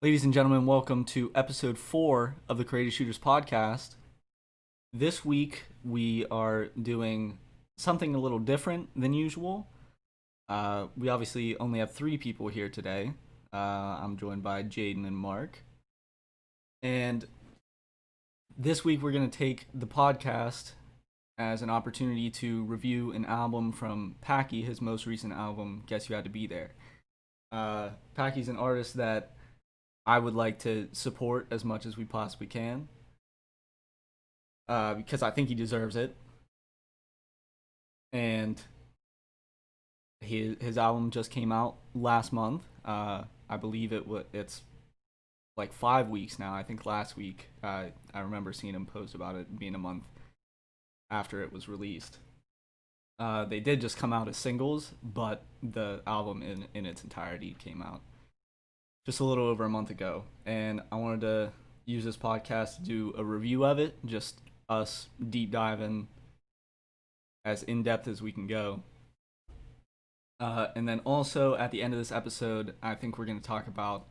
Ladies and gentlemen, welcome to episode 4 of the Creative Shooters podcast. This week, we are doing something a little different than usual. We obviously only have 3 people here today. I'm joined by Jayden and Mark. And this week, we're going to take the podcast as an opportunity to review an album from Packy, his most recent album, Guess You Had to Be There. Packy's an artist that I would like to support as much as we possibly can, because I think he deserves it. And his album just came out last month. I believe it's like 5 weeks now. I think last week I remember seeing him post about it being a month after it was released. They did just come out as singles, but the album in its entirety came out just a little over a month ago, and I wanted to use this podcast to do a review of it, just us deep diving as in depth as we can go. And then also at the end of this episode, I think we're going to talk about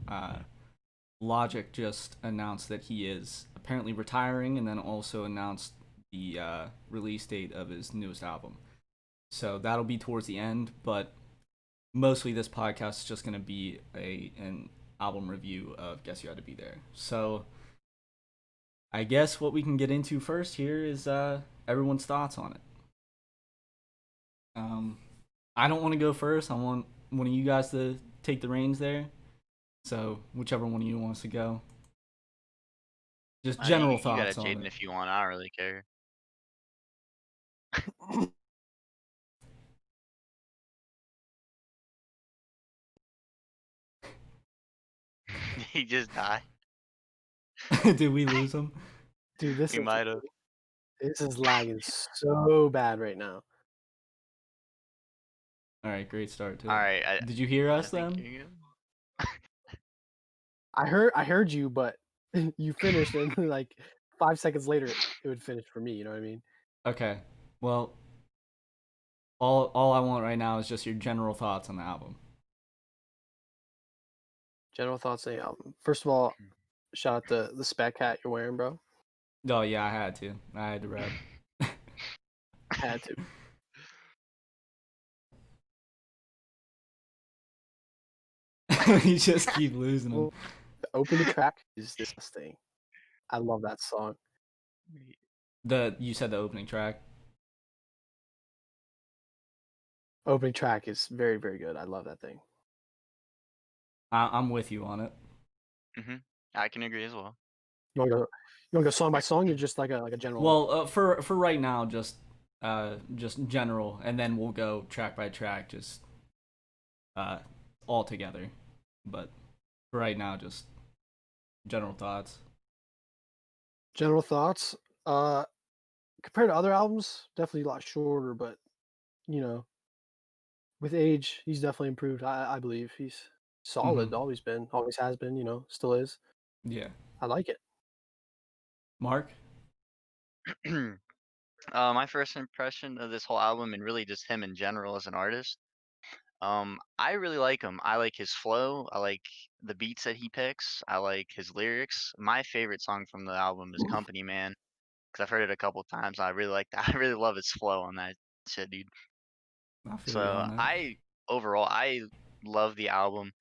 Logic just announced that he is apparently retiring, and then also announced the release date of his newest album. So that'll be towards the end, but mostly this podcast is just going to be an album review of Guess You Had to Be There. So I guess what we can get into first here is everyone's thoughts on it. I don't want to go first. I want one of you guys to take the reins there. So whichever one of you wants to go. Just general You got thoughts it, on Jayden, it. if you want. I don't really care. He just died. Did we lose him? Dude, this He might have. is lagging so bad right now. All right, great start to All it. right. Did you hear I us think then? you're good. I heard you, but you finished, and like 5 seconds later, it would finish for me. You know what I mean? Okay. Well, all I want right now is just your general thoughts on the album. General thoughts on the album. First of all, shout out the spec hat you're wearing, bro. Oh yeah, I had to. I had to rep. Had to. You just keep losing them. Well, the opening track is this thing. I love that song. You said the opening track. Opening track is very, very good. I love that thing. I'm with you on it. I can agree as well. You want to go song by song? You're just like a general. Well, for right now, just general, and then we'll go track by track, just all together. But for right now, just general thoughts. General thoughts. Compared to other albums, definitely a lot shorter, but you know, with age, he's definitely improved. I believe he's solid. Always been, always has been. You know, still is. Yeah. I like it. Mark? My first impression of this whole album, and really just him in general as an artist, I really like him. I like his flow. I like the beats that he picks. I like his lyrics. My favorite song from the album is "Company Man" because I've heard it a couple times. I really like that. I really love his flow on that shit, dude. I feel you So on that. I love the album,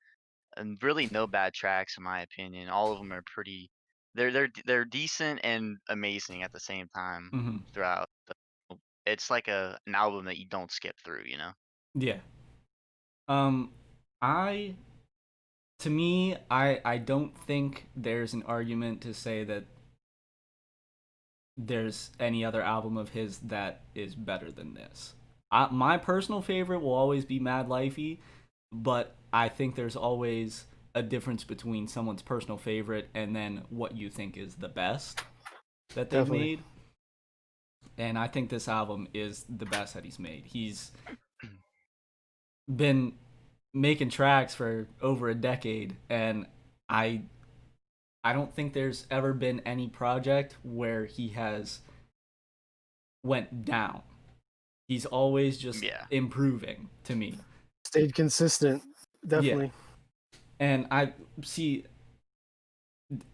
and really no bad tracks in my opinion. All of them are pretty. They're decent and amazing at the same time throughout. It's like an album that you don't skip through, you know. Yeah. I to me, I don't think there's an argument to say that there's any other album of his that is better than this. My personal favorite will always be Mad Lifey, but I think there's always a difference between someone's personal favorite and then what you think is the best that they've Definitely. made. And I think this album is the best that he's made. He's been making tracks for over a decade, and I don't think there's ever been any project where he has went down. He's always just improving to me. Stayed consistent, definitely. Yeah. And I see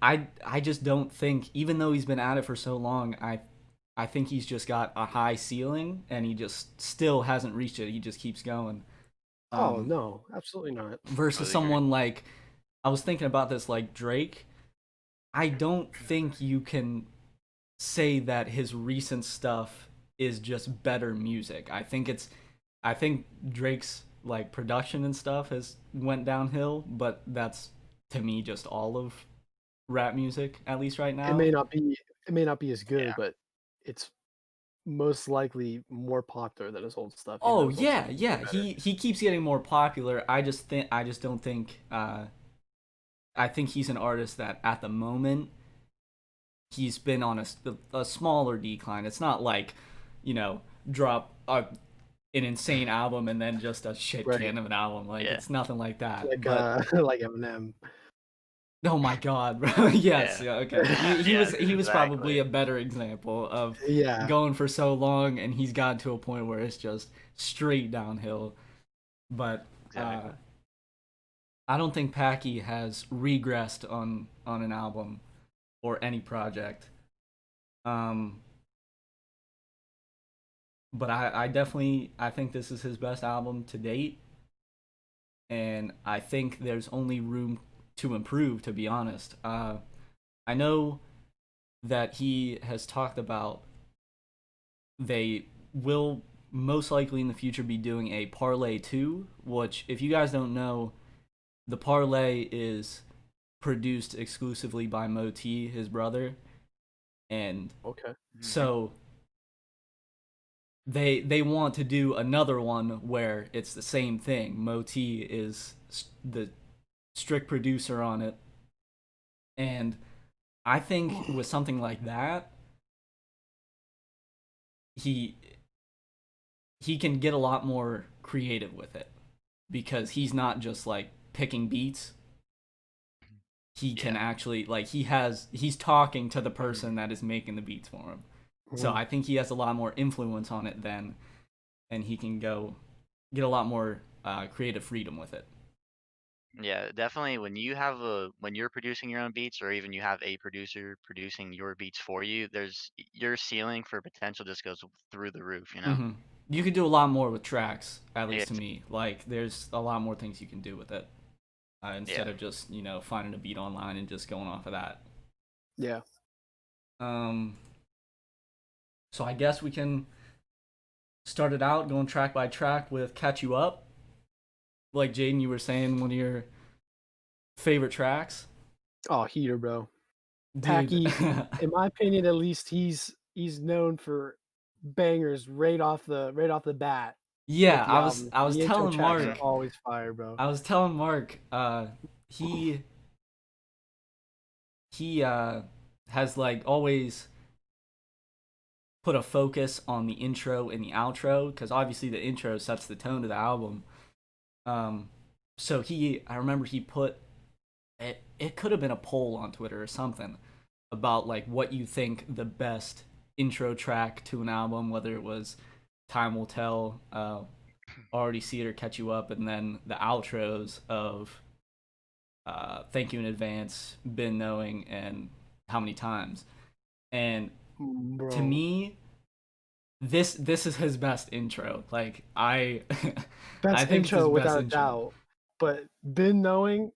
I just don't think, even though he's been at it for so long, I think he's just got a high ceiling and he just still hasn't reached it. He just keeps going. Oh Um, no, absolutely not. versus Totally agree. someone like, I was thinking about this, like Drake. I don't think you can say that his recent stuff is just better music. I think Drake's like production and stuff has went downhill, but that's to me just all of rap music at least right It now. may not be it may not be as good, Yeah. but it's most likely more popular than his old stuff, even though Oh his old stuff yeah, is way yeah. better. He keeps getting more popular. I just don't think I think he's an artist that at the moment he's been on a smaller decline. It's not like, you know, drop an insane album and then just a shit Right. can of an album. Like Yeah. it's nothing like that. Like But like Eminem. oh my god, bro. Yes, Yeah. yeah, okay. Yeah. He was probably Exactly. a better example of Yeah. going for so long and he's gotten to a point where it's just straight downhill. But Exactly. I don't think Packy has regressed on an album or any project. Um, but I definitely I think this is his best album to date, and I think there's only room to improve. To be honest, I know that he has talked about they will most likely in the future be doing a parlay 2, which if you guys don't know, the parlay is produced exclusively by Moti, his brother, and Okay. Hmm. so they want to do another one where it's the same thing. Moti is the strict producer on it, and I think with something like that, he he can get a lot more creative with it because he's not just like picking beats. He can Yeah. actually like he's talking to the person that is making the beats for him. So Mhm. I think he has a lot more influence on it then, and he can go get a lot more creative freedom with it. Yeah, definitely when you're producing your own beats or even you have a producer producing your beats for you, your ceiling for potential just goes through the roof, you know? Hmm. You could do a lot more with tracks, at Yeah, least to me. Like, there's a lot more things you can do with it instead yeah. of just finding a beat online and just going off of that. Yeah. Um, so I guess we can start it out going track by track with "Catch You Up." Like Jayden, you were saying, one of your favorite tracks, Oh, heater, bro. dude. Packy, in my opinion, at least he's known for bangers right off the bat with Yeah, the album. I was The intro telling tracks Hmm. are Mark, always fire, bro. I was telling Mark, he he has like always put a focus on the intro and the outro because obviously the intro sets the tone of the album. Um, so I remember he put it. It could have been a poll on Twitter or something about like what you think the best intro track to an album, whether it was "Time Will Tell," "Already See It" or "Catch You Up," and then the outros of "Thank You in Advance," "Been Knowing," and "How Many Times." And to Bro. me, this is his best intro. Like I I Best think it's his intro best without a intro. doubt. But Been Knowing's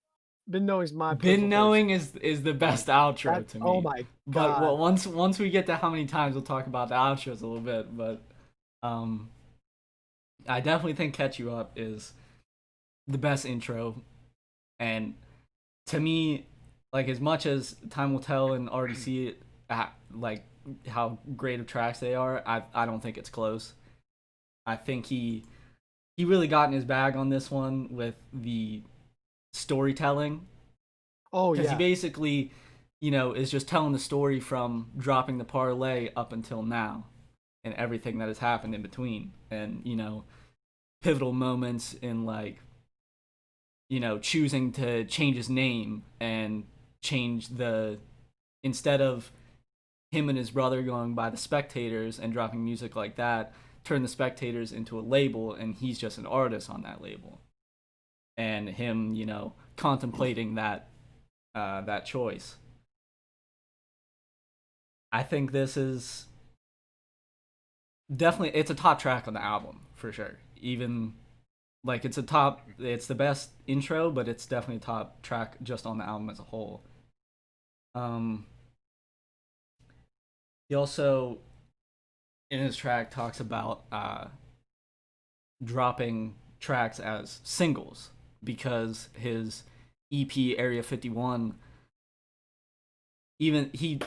my Been personal favorite knowing song. is the Like best outro that to oh me. my But well, god. once we get to how many times we'll talk about the outros a little bit. But um, I definitely think "Catch You Up" is the best intro, and to me, like as much as "Time Will Tell" and "Already See It," like how great of tracks they are, I don't think it's close. I think he really got in his bag on this one with the storytelling Oh because he yeah. basically, is just telling the story from dropping the parlay up until now and everything that has happened in between, and pivotal moments in like choosing to change his name and change the instead of him and his brother going by the Spectators and dropping music like that, turn the Spectators into a label, and he's just an artist on that label, and him contemplating that choice. I think this is definitely it's a top track on the album for sure. Even like it's the best intro, but it's definitely a top track just on the album as a whole. Um, he also in his track talks about dropping tracks as singles because his EP Area 51 even he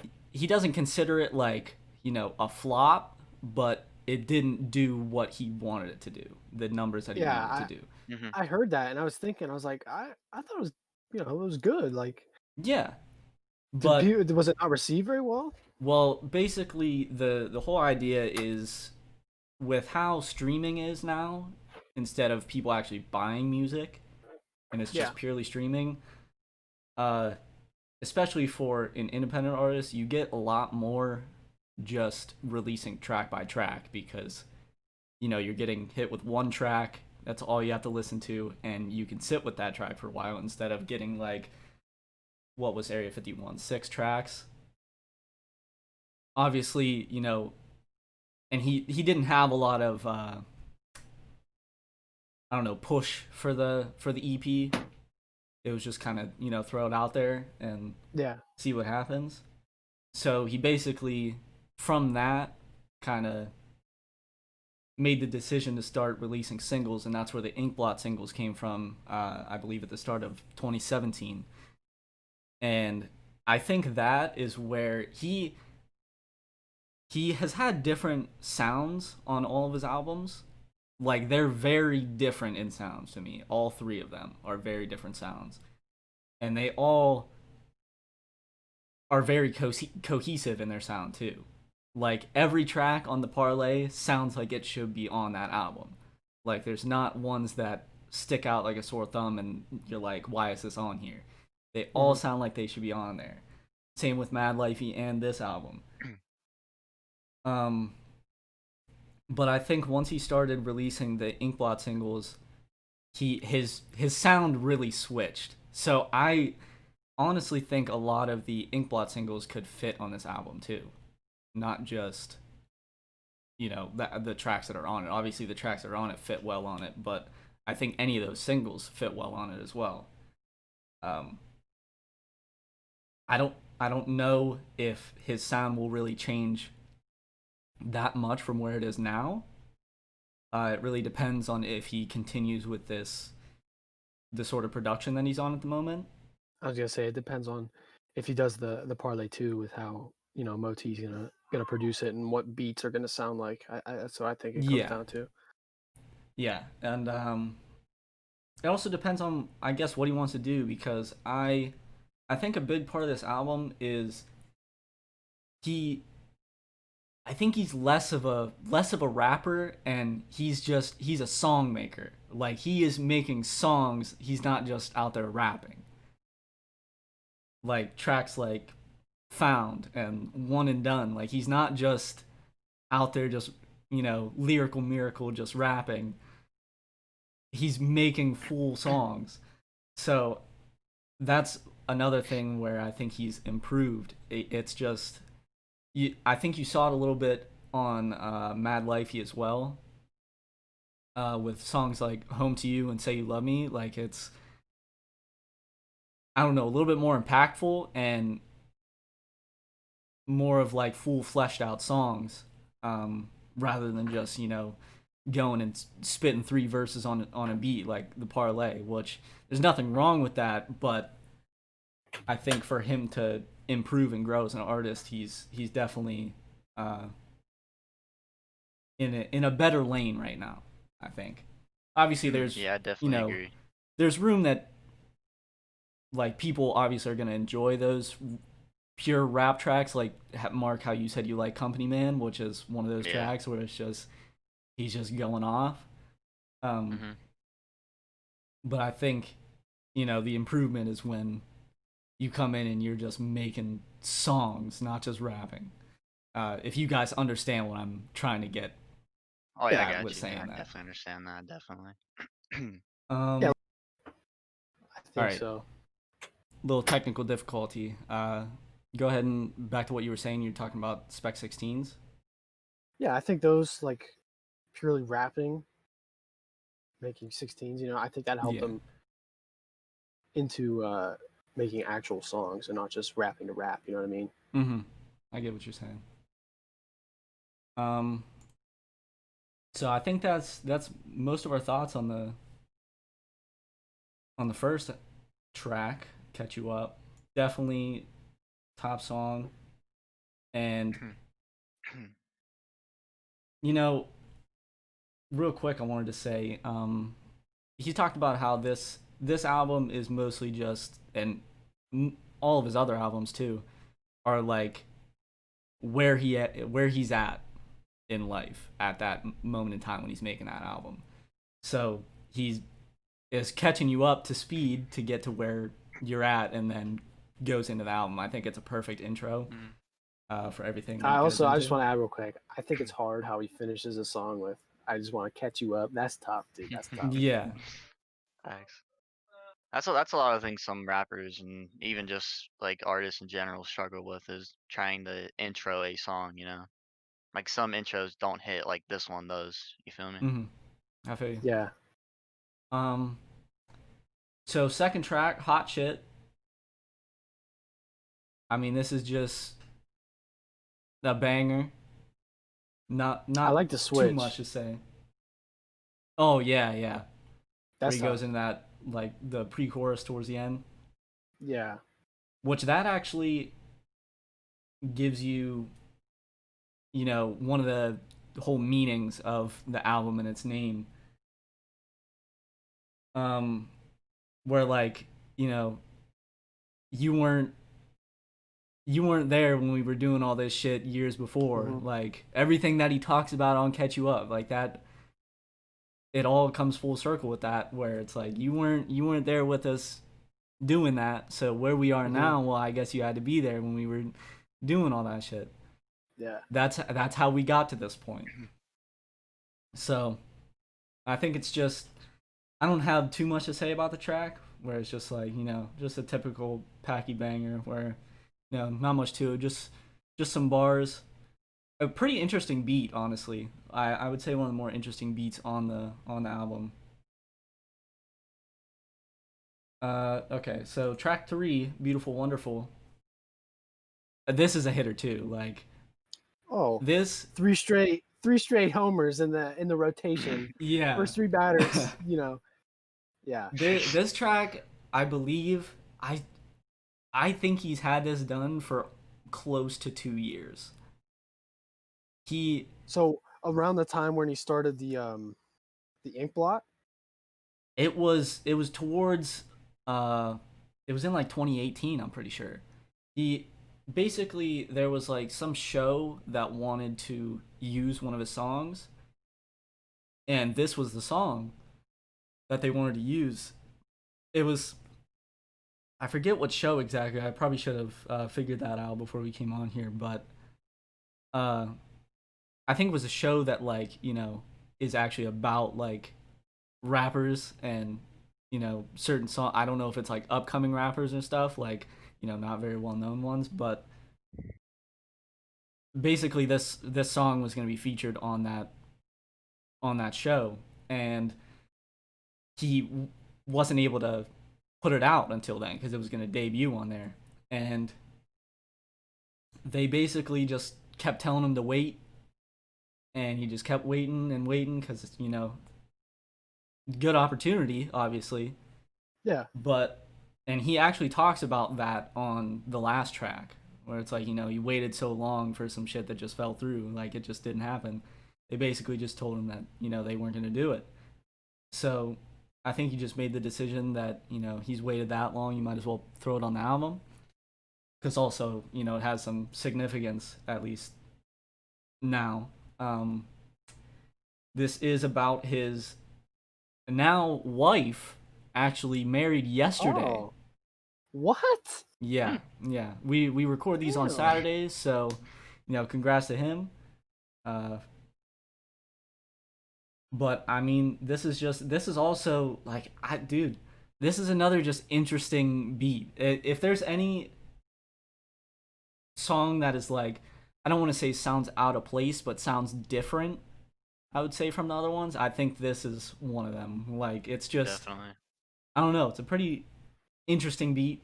doesn't consider it like, a flop, but it didn't do what he wanted it to do, the numbers that he Yeah, wanted to do. Hmm. I heard that and I was thinking, I was like, I thought it was, it was good. Like, Yeah, but was it not received very well? well, basically the whole idea is with how streaming is now, instead of people actually buying music and it's Yeah. just purely streaming, uh especially for an independent artist, you get a lot more just releasing track by track because you're getting hit with one track, that's all you have to listen to, and you can sit with that track for a while instead of getting like what was Area 51, 6 tracks. Obviously, and he didn't have a lot of I don't know, push for the EP. It was just kind of, throw it out there and Yeah. see what happens. So he basically, from that, kind of made the decision to start releasing singles, and that's where the Inkblot singles came from. I believe at the start of 2017, and I think that is where he has had different sounds on all of his albums. Like they're very different in sounds to me. All three of them are very different sounds, and they all are very cohesive in their sound too. Like every track on the parlay sounds like it should be on that album. Like there's not ones that stick out like a sore thumb and you're like, why is this on here? They all Hmm. sound like they should be on there. Same with Mad Lifey and this album. Um, but I think once he started releasing the Inkblot singles, his sound really switched. So I honestly think a lot of the Inkblot singles could fit on this album too, not just the tracks that are on it. Obviously, the tracks that are on it fit well on it, but I think any of those singles fit well on it as well. Um, I don't know if his sound will really change that much from where it is now. It really depends on if he continues with the sort of production that he's on at the moment. I was gonna say it depends on if he does the parlay too, with how Moti's gonna produce it and what beats are gonna sound like. That's what I think it comes Yeah, down to. yeah, and it also depends on, I guess, what he wants to do because I think a big part of this album is he I think he's less of a rapper, and he's a song maker. Like he is making songs. He's not just out there rapping. Like tracks like Found and One and Done. Like he's not just out there just, lyrical miracle just rapping. He's making full songs. So that's another thing where I think he's improved. It's just I think you saw it a little bit on Mad Lifey as well, with songs like "Home to You" and "Say You Love Me." Like it's, I don't know, a little bit more impactful and more of like full fleshed out songs, rather than just going and spitting 3 verses on a beat like the parlay. Which there's nothing wrong with that, but I think for him to improve and grow as an artist, he's definitely uh, in a better lane right now. I think. Obviously, there's Yeah, I you definitely know agree. there's room that like people obviously are gonna enjoy those pure rap tracks. Like Mark, how you said you like Company Man, which is one of those Yeah. tracks where it's just he's just going off. Um, Hmm. but I think the improvement is when you come in and you're just making songs, not just rapping. If you guys understand what I'm trying to get Oh yeah, I Yeah. at with got you. Yeah, I saying that. definitely understand that. Definitely. Yeah, Um, I all think right, so. little technical difficulty. go ahead and back to what you were saying. You're talking about Spec 16s. Yeah, I think those like purely rapping, making 16s. I think that helped Yeah. them into making actual songs and not just rapping to rap. You know what I mean? Mm-hmm. I get what you're saying. Um, so I think that's most of our thoughts on the first track, Catch You Up. Definitely top song. And you know, real quick I wanted to say, he talked about how this album is mostly just, and all of his other albums too, are like where he's at in life at that moment in time when he's making that album. So he's is catching you up to speed to get to where you're at, and then goes into the album. I think it's a perfect intro for everything that he goes I just into. want to add real quick. I think it's hard how he finishes a song with "I just want to catch you up." That's tough, dude. That's tough. Yeah. Thanks. That's a lot of things some rappers and even just like artists in general struggle with is trying to intro a song, you know. Like some intros don't hit like this one does. You feel me? Mm-hmm. I feel you. Yeah, Um. So second track, Hot Shit. I mean, this is just a banger. I Not like the too much switch. to say. Oh yeah, yeah. Where That's he tough. goes into that like the pre-chorus towards the end, Yeah. which that actually gives you, one of the whole meanings of the album and its name. Um, where like you know you weren't you weren't there when we were doing all this shit years before. Hmm. Like everything that he talks about on Catch You Up, like that, it all comes full circle with that. Where it's like you weren't there with us doing that. So where we are Hmm. now, well, I guess you had to be there when we were doing all that shit. Yeah. That's how we got to this point. So I think it's just, I don't have too much to say about the track. Where it's just like just a typical Packy banger. Where not much to it. Just some bars. A pretty interesting beat, honestly. I would say one of the more interesting beats on the album. Okay, so track 3, Beautiful Wonderful. This is a hitter too. Like Oh, this, three straight homers in the rotation. yeah. First three batters. Yeah. This track, I believe, I think he's had this done for close to 2 years. He So around the time when he started the ink blot. it was towards uh it was in like 2018, I'm pretty sure. He basically, there was like some show that wanted to use one of his songs, and this was the song that they wanted to use. It was, I forget what show exactly. I probably should have figured that out before we came on here, but uh I think it was a show that like, is actually about like rappers and certain song. I don't know if it's like upcoming rappers and stuff, like not very well known ones, but basically this song was going to be featured on that show, and he wasn't able to put it out until then because it was going to debut on there, and they basically just kept telling him to wait, and he just kept waiting and waiting because good opportunity obviously. Yeah. But and he actually talks about that on the last track, where it's like you waited so long for some shit that just fell through, like it just didn't happen. They basically just told him that they weren't going to do it. So I think he just made the decision that he's waited that long, you might as well throw it on the album, because also it has some significance, at least now. um this is about his now wife, actually married yesterday. Oh, what? Yeah, yeah. We record these on Damn. Saturdays, so congrats to him. Uh, but I mean, this is also like, dude, this is another just interesting beat. If there's any song that is like, I don't want to say sounds out of place, but sounds different, I would say, from the other ones. I think this is one of them. Like, it's just, Definitely. I don't know, it's a pretty interesting beat.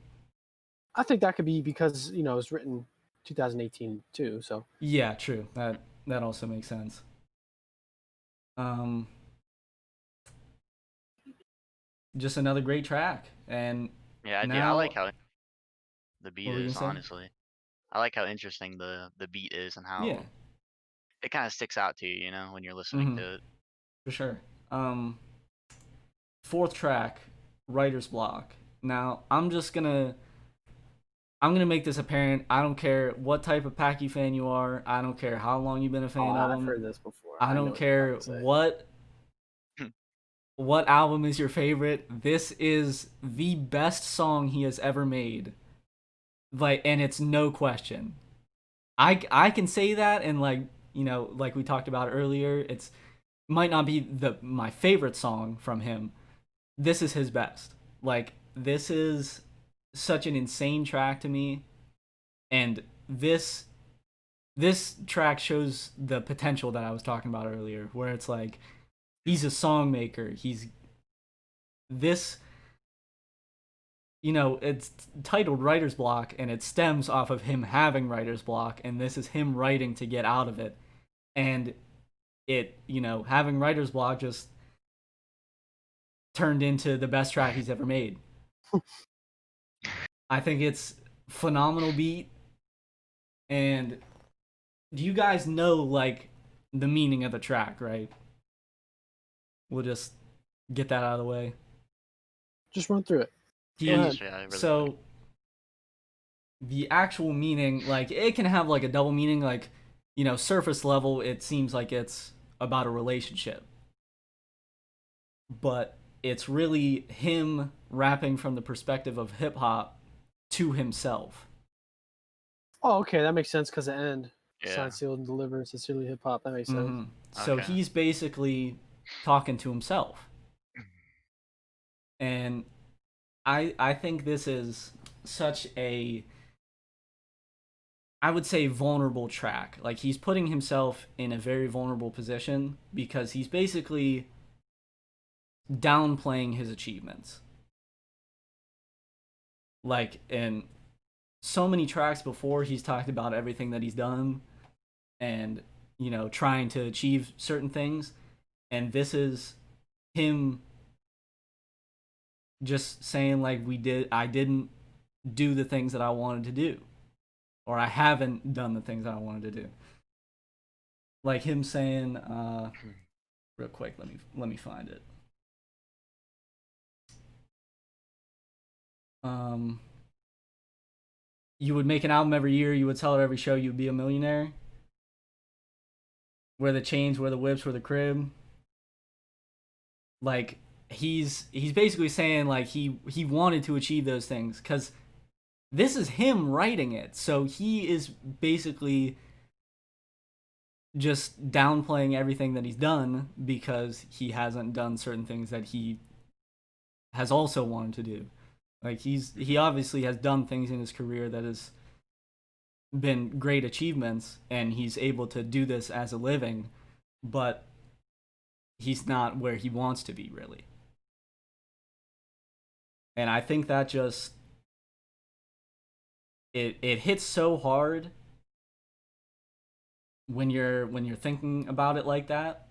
I think that could be because it was written 2018 too. So Yeah, true. That also makes sense. Um, just another great track. And Yeah, I like now, how the beat what were you gonna is, say? honestly. I like how interesting the beat is and Yeah. how it kind of sticks out to you, when you're listening Mm-hmm. to it. For sure. Fourth track, Writer's Block. Now, I'm gonna make this apparent. I don't care what type of Packy fan you are. I don't care how long you've been a fan of I've him. heard this before. I I know don't what you're care about to say. what album is your favorite. This is the best song he has ever made. Like, and it's no question. I can say that, and like, like we talked about earlier, it's might not be the my favorite song from him. This is his best. Like, this is such an insane track to me, and this track shows the potential that I was talking about earlier, where it's like he's a song maker. He's this, it's titled Writer's Block, and it stems off of him having writer's block, and this is him writing to get out of it. And having writer's block just turned into the best track he's ever made. I think it's phenomenal beat. And do you guys know like the meaning of the track, right? We'll just get that out of the way. Just run through it. Go Yeah, ahead. just really quick. So the actual meaning, like, it can have like a double meaning. Like, surface level, it seems like it's about a relationship, but it's really him rapping from the perspective of hip hop to himself. Oh, okay, that makes sense because the end. Yeah. Signed, sealed, and delivered. Sincerely, hip hop. That makes sense. Mm-hmm. So Okay. he's basically talking to himself, and I think this is such a, I would say, vulnerable track. Like, he's putting himself in a very vulnerable position because he's basically downplaying his achievements. Like, in so many tracks before, he's talked about everything that he's done and, trying to achieve certain things. And this is him just saying, like, I didn't do the things that I wanted to do, or I haven't done the things that I wanted to do. Like him saying, real quick, let me find it. You would make an album every year. You would sell it every show. You'd be a millionaire. Wear the chains, wear the whips, wear the crib. Like, he's basically saying like he wanted to achieve those things because this is him writing it. So he is basically just downplaying everything that he's done because he hasn't done certain things that he has also wanted to do. Like, he obviously has done things in his career that has been great achievements, and he's able to do this as a living, but he's not where he wants to be, really. And I think that just it hits so hard when you're thinking about it like that.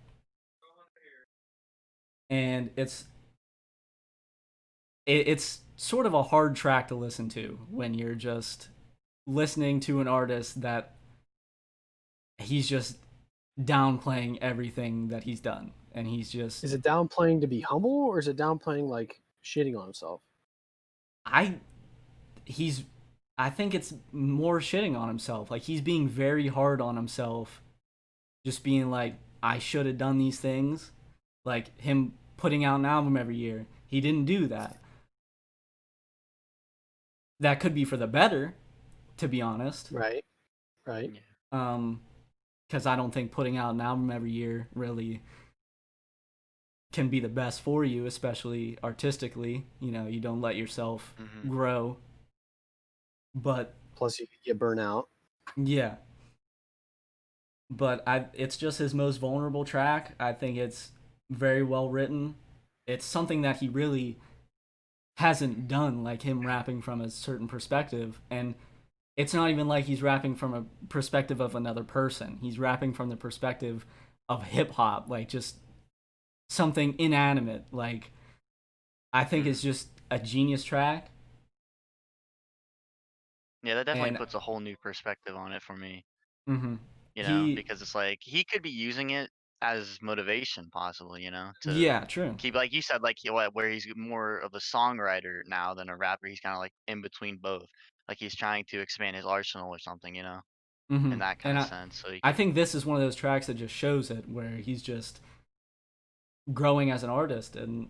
And it's sort of a hard track to listen to when you're just listening to an artist that he's just downplaying everything that he's done, and he's just, Is it downplaying to be humble, or is it downplaying like shitting on himself? I he's I think it's more shitting on himself. Like, he's being very hard on himself, just being like, I should have done these things. Like, him putting out an album every year, he didn't do that. That could be for the better, to be honest. Right. Right. Yeah. Because I don't think putting out an album every year really can be the best for you, especially artistically. You don't let yourself Mm-hmm. grow. But Plus, you could get burnt out. Yeah, but it's just his most vulnerable track. I think it's very well written. It's something that he really hasn't done, like him rapping from a certain perspective, and it's not even like he's rapping from a perspective of another person. He's rapping from the perspective of hip hop, like just something inanimate. Like I think Hmm. it's just a genius track, Yeah, that definitely and puts a whole new perspective on it for me. mm-hmm, You know, he because it's like he could be using it as motivation, possibly. You know, to yeah, true. keep like you said, like where he's more of a songwriter now than a rapper. He's kind of like in between both. Like he's trying to expand his arsenal or something. You know, Mm-hmm. in that kind And of sense. So he I could. think this is one of those tracks that just shows it, where he's just growing as an artist, and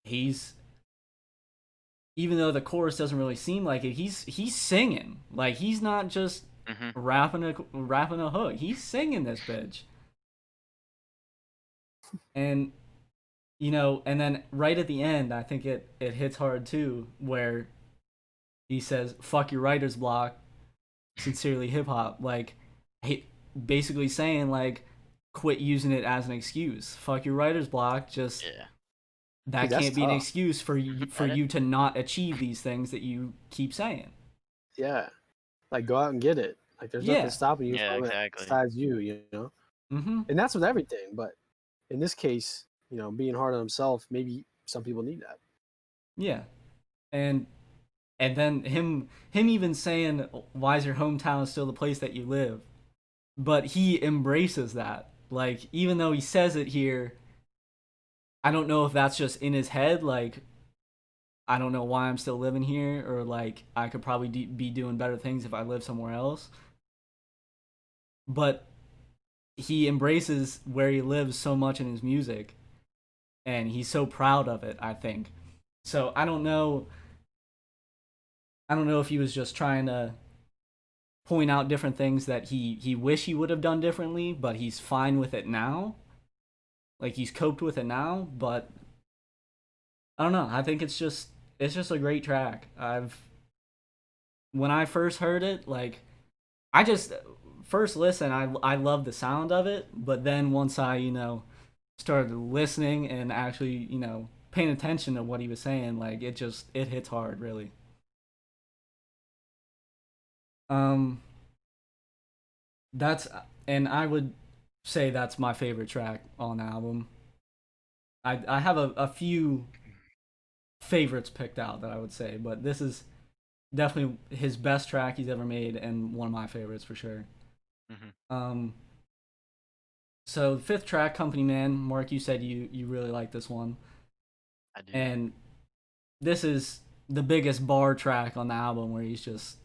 he's even though the chorus doesn't really seem like it, he's singing. Like he's not just Hmm. rapping a hook. He's singing this bitch. And and then right at the end, I think it hits hard too, where he says, "Fuck your writer's block, sincerely hip hop." Like, he basically saying like, quit using it as an excuse. Fuck your writer's block. Just Yeah. Dude, that that's can't be an tough. excuse for you That is. to not achieve these things that you keep saying. Yeah. Like go out and get it. Like there's nothing Yeah. stopping you Yeah, from it exactly. besides you, you know? Mm-hmm. And that's with everything. But in this case, being hard on himself, maybe some people need that. Yeah. And then him even saying, "Why is your hometown still the place that you live?" But he embraces that. Like even though he says it here, I don't know if that's just in his head. Like I don't know why I'm still living here, or like I could probably be doing better things if I lived somewhere else. But he embraces where he lives so much in his music, and he's so proud of it. I think. So I don't know. I don't know if he was just trying to point out different things that he wish he would have done differently, but he's fine with it now. Like he's coped with it now, but I don't know. I think it's just a great track. I've when I first heard it, like I just first listen, I love the sound of it, but then once I started listening and actually paying attention to what he was saying, like it hits hard, really. Um, that's and I would say that's my favorite track on the album. I have a few favorites picked out that I would say, but this is definitely his best track he's ever made and one of my favorites for sure. Hmm. Um, so fifth track, Company Man. Mark, you said you really like this one, I do. and this is the biggest bar track on the album where he's just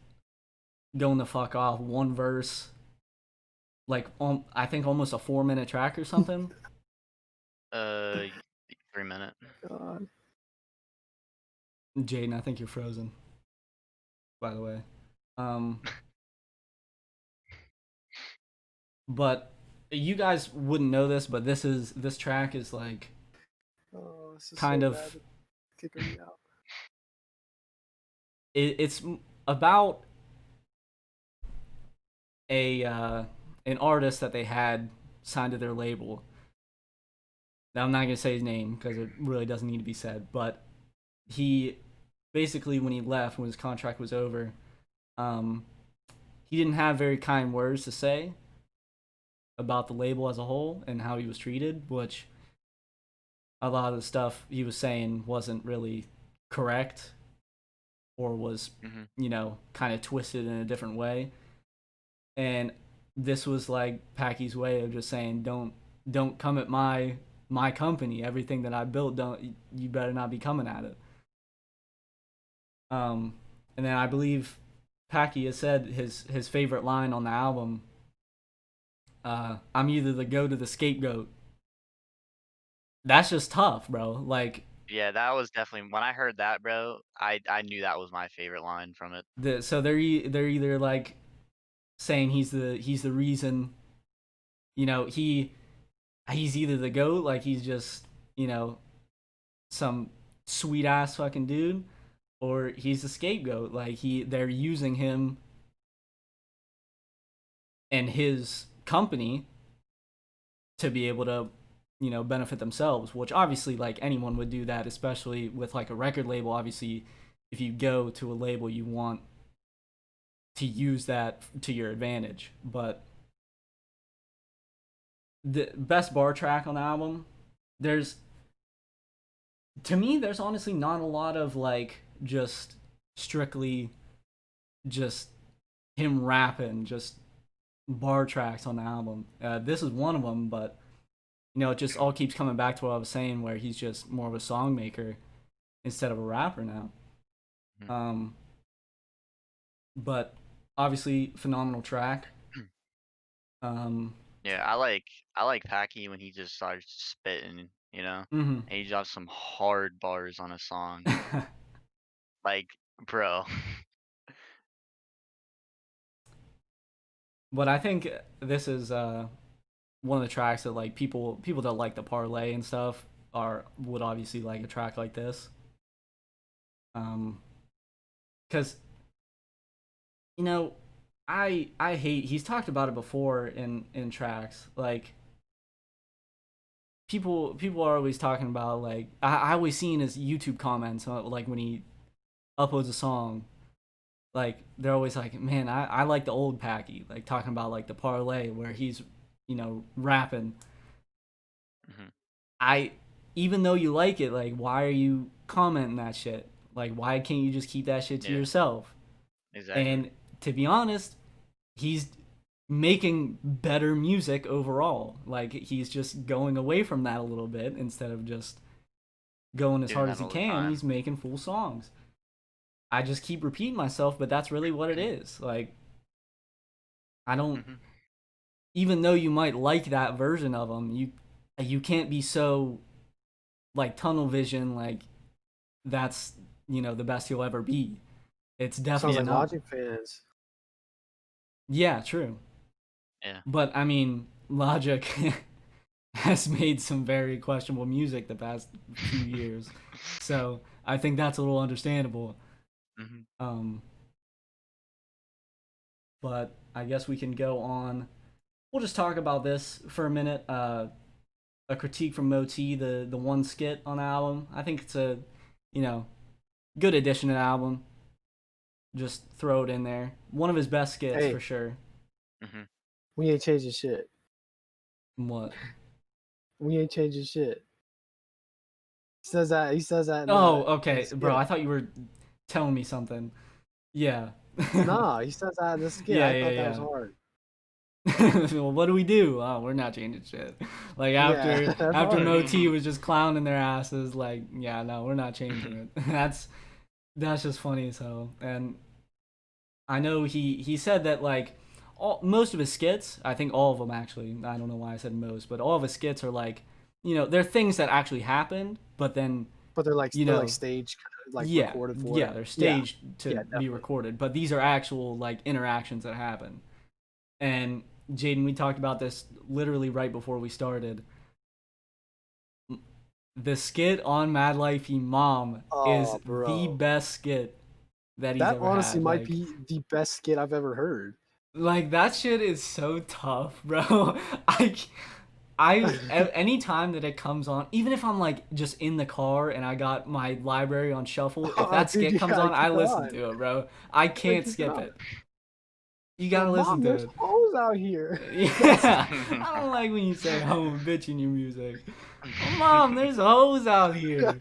going the fuck off. One verse, like I think almost a 4 minute track or something. Uh, 3 minute. God. Jayden, I think you're frozen. By the way, um, but you guys wouldn't know this, but this track is like Oh, this is kind so bad. of It's kicking me out. it's about a an artist that they had signed to their label. Now I'm not gonna say his name because it really doesn't need to be said, but he basically when he left when his contract was over, um, he didn't have very kind words to say about the label as a whole and how he was treated, which a lot of the stuff he was saying wasn't really correct or was Hmm. kind of twisted in a different way. And this was like Packy's way of just saying, don't come at my company. Everything that I built, don't you better not be coming at it. Um, and then I believe Packy has said his favorite line on the album. I'm either the goat or the scapegoat. That's just tough, bro. Like Yeah, that was definitely when I heard that, bro. I knew that was my favorite line from it. so they're either like saying he's the reason. He's either the goat, like he's just some sweet ass fucking dude, or he's the scapegoat. Like they're using him and his company to be able to, benefit themselves, which obviously like anyone would do that, especially with like a record label. Obviously, if you go to a label, you want to use that to your advantage. But the best bar track on the album, there's to me, there's honestly not a lot of like just strictly just him rapping, just bar tracks on the album. This is one of them, but it just all keeps coming back to what I was saying, where he's just more of a song maker instead of a rapper now. Um, but obviously, phenomenal track. Um, Yeah, I like Packy when he just starts spitting, mhm. and he drops some hard bars on a song. Like, bro. But I think this is one of the tracks that like people that like the parlay and stuff are would obviously like a track like this. Because you know, I hate. He's talked about it before in tracks. Like people are always talking about like I always see in his YouTube comments like when he uploads a song. Like they're always like, man, I like the old Packy, like talking about like the parlay where he's rapping. Mhm. I Even though you like it, like why are you commenting that shit? Like why can't you just keep that shit to Yeah, yourself? exactly. And to be honest, he's making better music overall. Like he's just going away from that a little bit instead of just going as Doing hard that as he all the can. time. He's making full songs. I just keep repeating myself, but that's really what it is. Like I don't Mhm. even though you might like that version of him, you can't be so like tunnel vision like that's the best he'll ever be. It's Sounds definitely like not. Logic fans. Yeah, true. Yeah. But I mean, Logic has made some very questionable music the past few years, so I think that's a little understandable. Mhm. Um, but I guess we can go on. We'll just talk about this for a minute. A critique from Moti, the one skit on the album. I think it's a, you know, good addition to the album. Just throw it in there. One of his best skits for Hey, sure. Mhm. we ain't changing shit. What? We ain't changing shit. Says that he says that Oh, in the okay, bro. skit. I thought you were telling me something. Yeah. Nah, he says that in the skit. Yeah, I thought that was yeah, hard. yeah. Well, what do we do? Oh, we're not changing shit. Like Yeah, after that's after hard. Moti was just clowning their asses, like, yeah, no, we're not changing it. That's just funny as hell. And I know he said that like most of his skits, I think all of them actually. I don't know why I said most, but all of his skits are like, they're things that actually happened, but then But they're you like know, staged, like yeah, recorded for yeah, it. they're Yeah, staged to yeah, be definitely. recorded, but these are actual like interactions that happen. And Jayden, we talked about this literally right before we started. The skit on Mad Life Mom is Oh, the bro, best skit that he's that ever honestly had. might be the best skit I've ever heard. Like that shit is so tough, bro. I any time that it comes on, even if I'm like just in the car and I got my library on shuffle, if Oh, that dude, skit you comes gotta on, I keep it listen on. to it, bro. I You gotta can't keep it skip on. it. You Yo, gotta listen mom, to there's it. hoes out here. That's Yeah, I don't like when you say "home bitch" in your music. Oh, mom, there's hoes out here.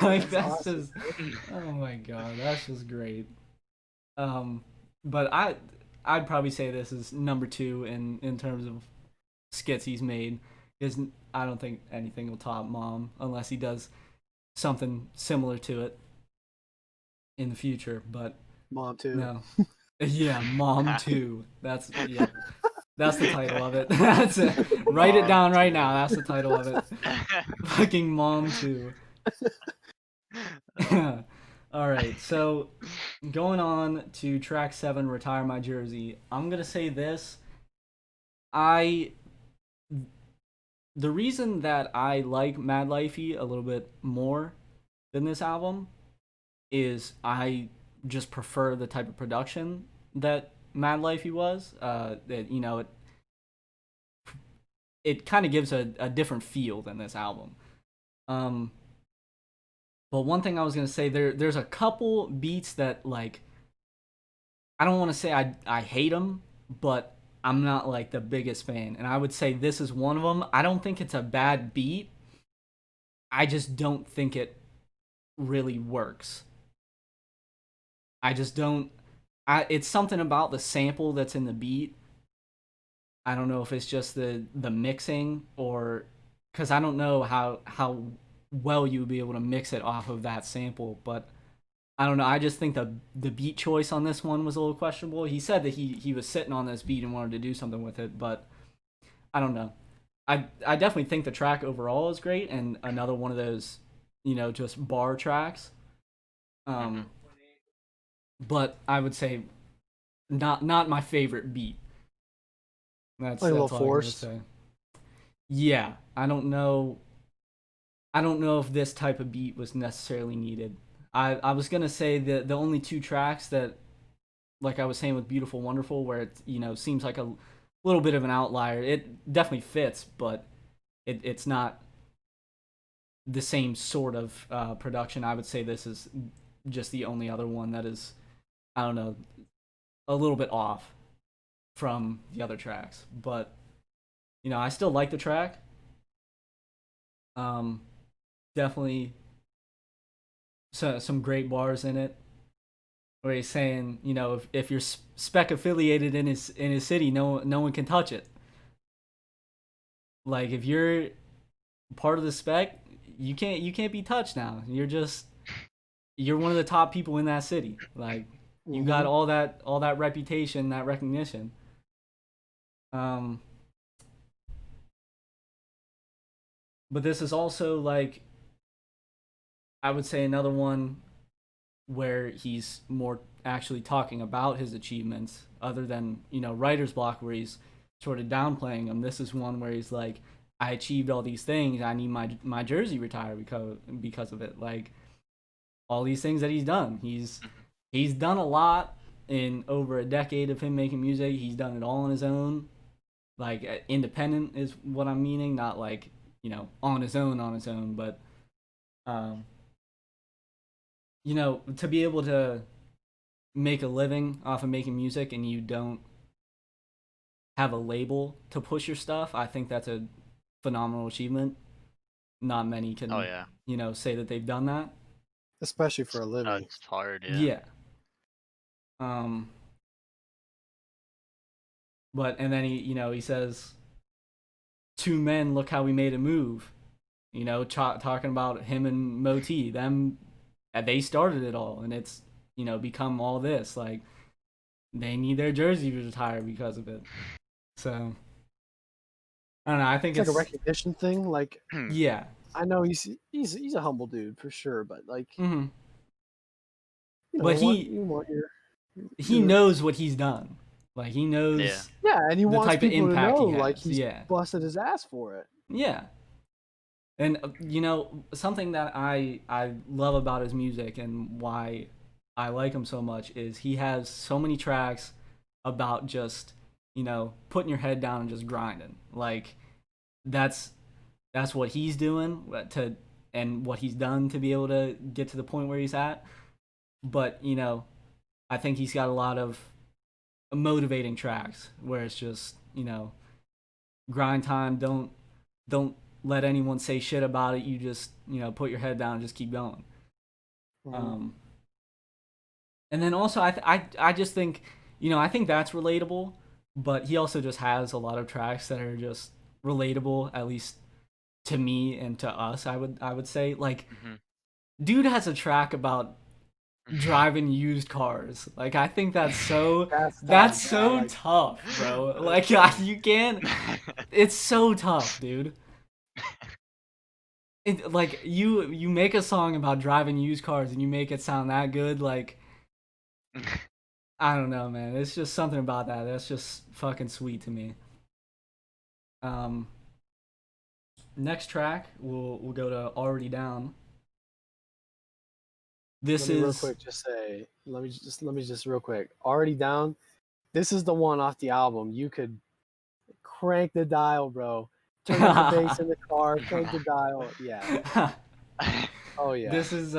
Like that's that's awesome, just, man. oh my god, that's just great. Um, but I'd probably say this is number two in terms of skits he's made. Is I don't think anything will top Mom unless he does something similar to it in the future. But Mom too. no, yeah, Mom too. That's the title of it. That's it. Write it Mom down right now. too. That's the title of it. Fucking Mom too. Uh, All right, so going on to track seven, "Retire My Jersey." I'm gonna say this. I The reason that I like Mad Lifey a little bit more than this album is I just prefer the type of production that Mad Life he was. That you know it kind of gives a different feel than this album. Um, but one thing I was gonna say there's a couple beats that like I don't want to say I hate them, but I'm not like the biggest fan, and I would say this is one of them. I don't think it's a bad beat. I just don't think it really works. I just don't. It's something about the sample that's in the beat. I don't know if it's just the mixing or because I don't know how well you would be able to mix it off of that sample, but I don't know. I just think the beat choice on this one was a little questionable. He said that he was sitting on this beat and wanted to do something with it, but I don't know. I definitely think the track overall is great and another one of those, just bar tracks. Um, but I would say not my favorite beat. Like a little That's all I gotta forced. say. Yeah, I don't know. I don't know if this type of beat was necessarily needed. I was gonna say the only two tracks that, like I was saying with Beautiful Wonderful, where it seems like a little bit of an outlier. It definitely fits, but it's not the same sort of production. I would say this is just the only other one that is, I don't know, a little bit off from the other tracks. But I still like the track. Um, Definitely some great bars in it. Where he's saying, if you're spec affiliated in his city, no one can touch it. Like if you're part of the spec, you can't be touched now. You're one of the top people in that city. Like you got Hmm. all that reputation, that recognition. Um, but this is also like I would say another one where he's more actually talking about his achievements other than writer's block where he's sort of downplaying them. This is one where he's like, I achieved all these things, I need my jersey retired because of it. Like all these things that he's done, he's done a lot in over a decade of him making music. He's done it all on his own, like independent is what I'm meaning, not like on his own, but um to be able to make a living off of making music and you don't have a label to push your stuff, I think that's a phenomenal achievement. Not many Oh can, yeah, say that they've done that. Especially for a living. it's hard. Yeah. Yeah. Um but and then he says, two men, look how we made a move. Talking about him and Moti, them they started it all and it's become all this like they need their jersey retired because of it. So I don't know. I think It's like a it's recognition thing. Like yeah. I know he's a humble dude for sure, but like Hmm. you But want he your knows what he's done. Like he Yeah. knows yeah, and he the wants type of people to impact know he like has. he's Yeah, busted his ass for it. yeah. And something that I love about his music and why I like him so much is he has so many tracks about just putting your head down and just grinding. Like that's that's what he's doing to and what he's done to be able to get to the point where he's at. But I think he's got a lot of motivating tracks where it's just grind time. Don't let anyone say shit about it. You just put your head down and just keep going. Mhm. Um, and then also I just think I think that's relatable, but he also just has a lot of tracks that are just relatable, at least to me and to us. I would say like Hmm. dude has a track about driving used cars. Like I think That's that's tough. I so like tough, bro. Like you can't. It's so tough, dude. Like you make a song about driving used cars and you make it sound that good. Like I don't know, man. It's just something about that. That's just fucking sweet to me. Um, Next track we'll go to Already Down. let This me real is quick just say let me just real quick. Already down. this is the one off the album. You could crank the dial, bro. Turn up the bass in the car, crank the dial. Yeah. Oh yeah. This is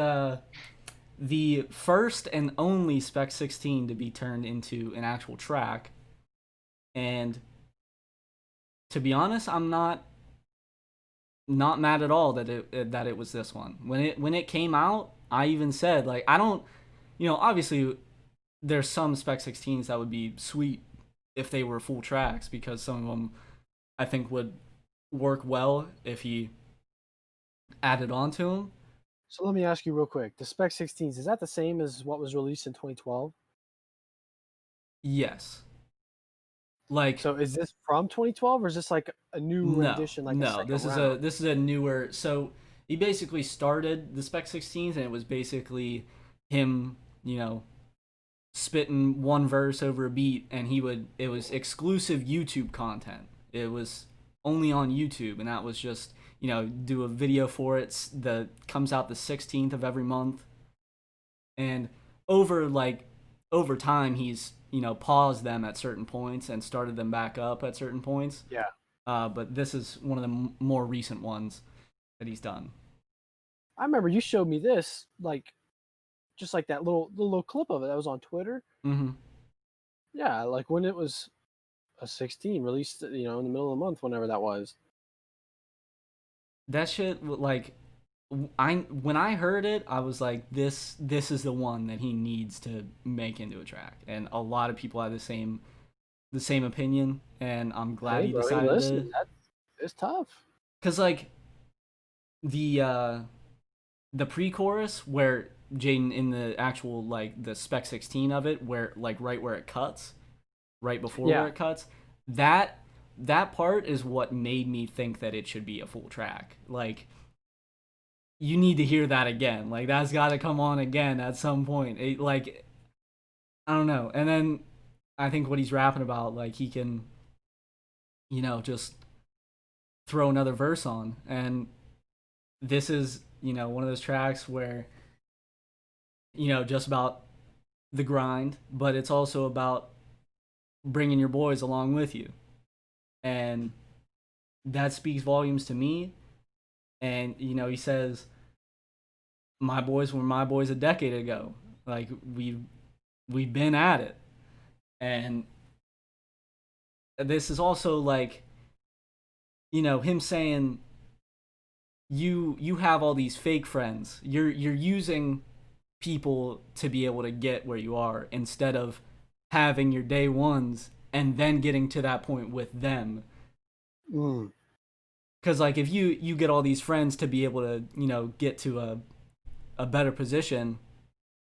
the first and only Spec 16 to be turned into an actual track. And to be honest, I'm not mad at all that it was this one. When it came out, I even said like I don't, obviously there's some Spec 16s that would be sweet if they were full tracks because some of them I think would work well if he added on to them. So let me ask you real quick: the Spec 16s, is that the same as what was released in 2012? Yes. Like So is this from 2012, or is this like a new rendition, like a no. second This is round? a newer. So he basically started the Spec 16s, and it was basically him, spitting one verse over a beat, and it was exclusive YouTube content. It was only on YouTube, and that was just do a video for it. The comes out the 16th of every month, and over over time he's paused them at certain points and started them back up at certain points. Yeah. But this is one of the more recent ones that he's done. I remember you showed me this, like, just like that little clip of it that was on Twitter. Mm-hmm. Yeah, like when it was a 16 released, in the middle of the month, whenever that was. That shit, like, when I heard it, I was like, this is the one that he needs to make into a track, and a lot of people have the same opinion, and I'm glad Hey, he bro, hey, decided listen, to, it's tough. because like the pre-chorus where Jayden in the actual like the Spec 16 of it, where like right where it cuts, right before where Yeah. it cuts, that part is what made me think that it should be a full track. Like you need to hear that again. Like that's got to come on again at some point. Like I don't know. And then I think what he's rapping about, like he can, just throw another verse on, and this is one of those tracks where just about the grind, but it's also about bringing your boys along with you, and that speaks volumes to me. And he says, "My boys were my boys a decade ago. Like we've been at it." And this is also like him saying, you have all these fake friends. You're using people to be able to get where you are instead of having your day ones and then getting to that point with them. Mm. Because like if you get all these friends to be able to get to a better position,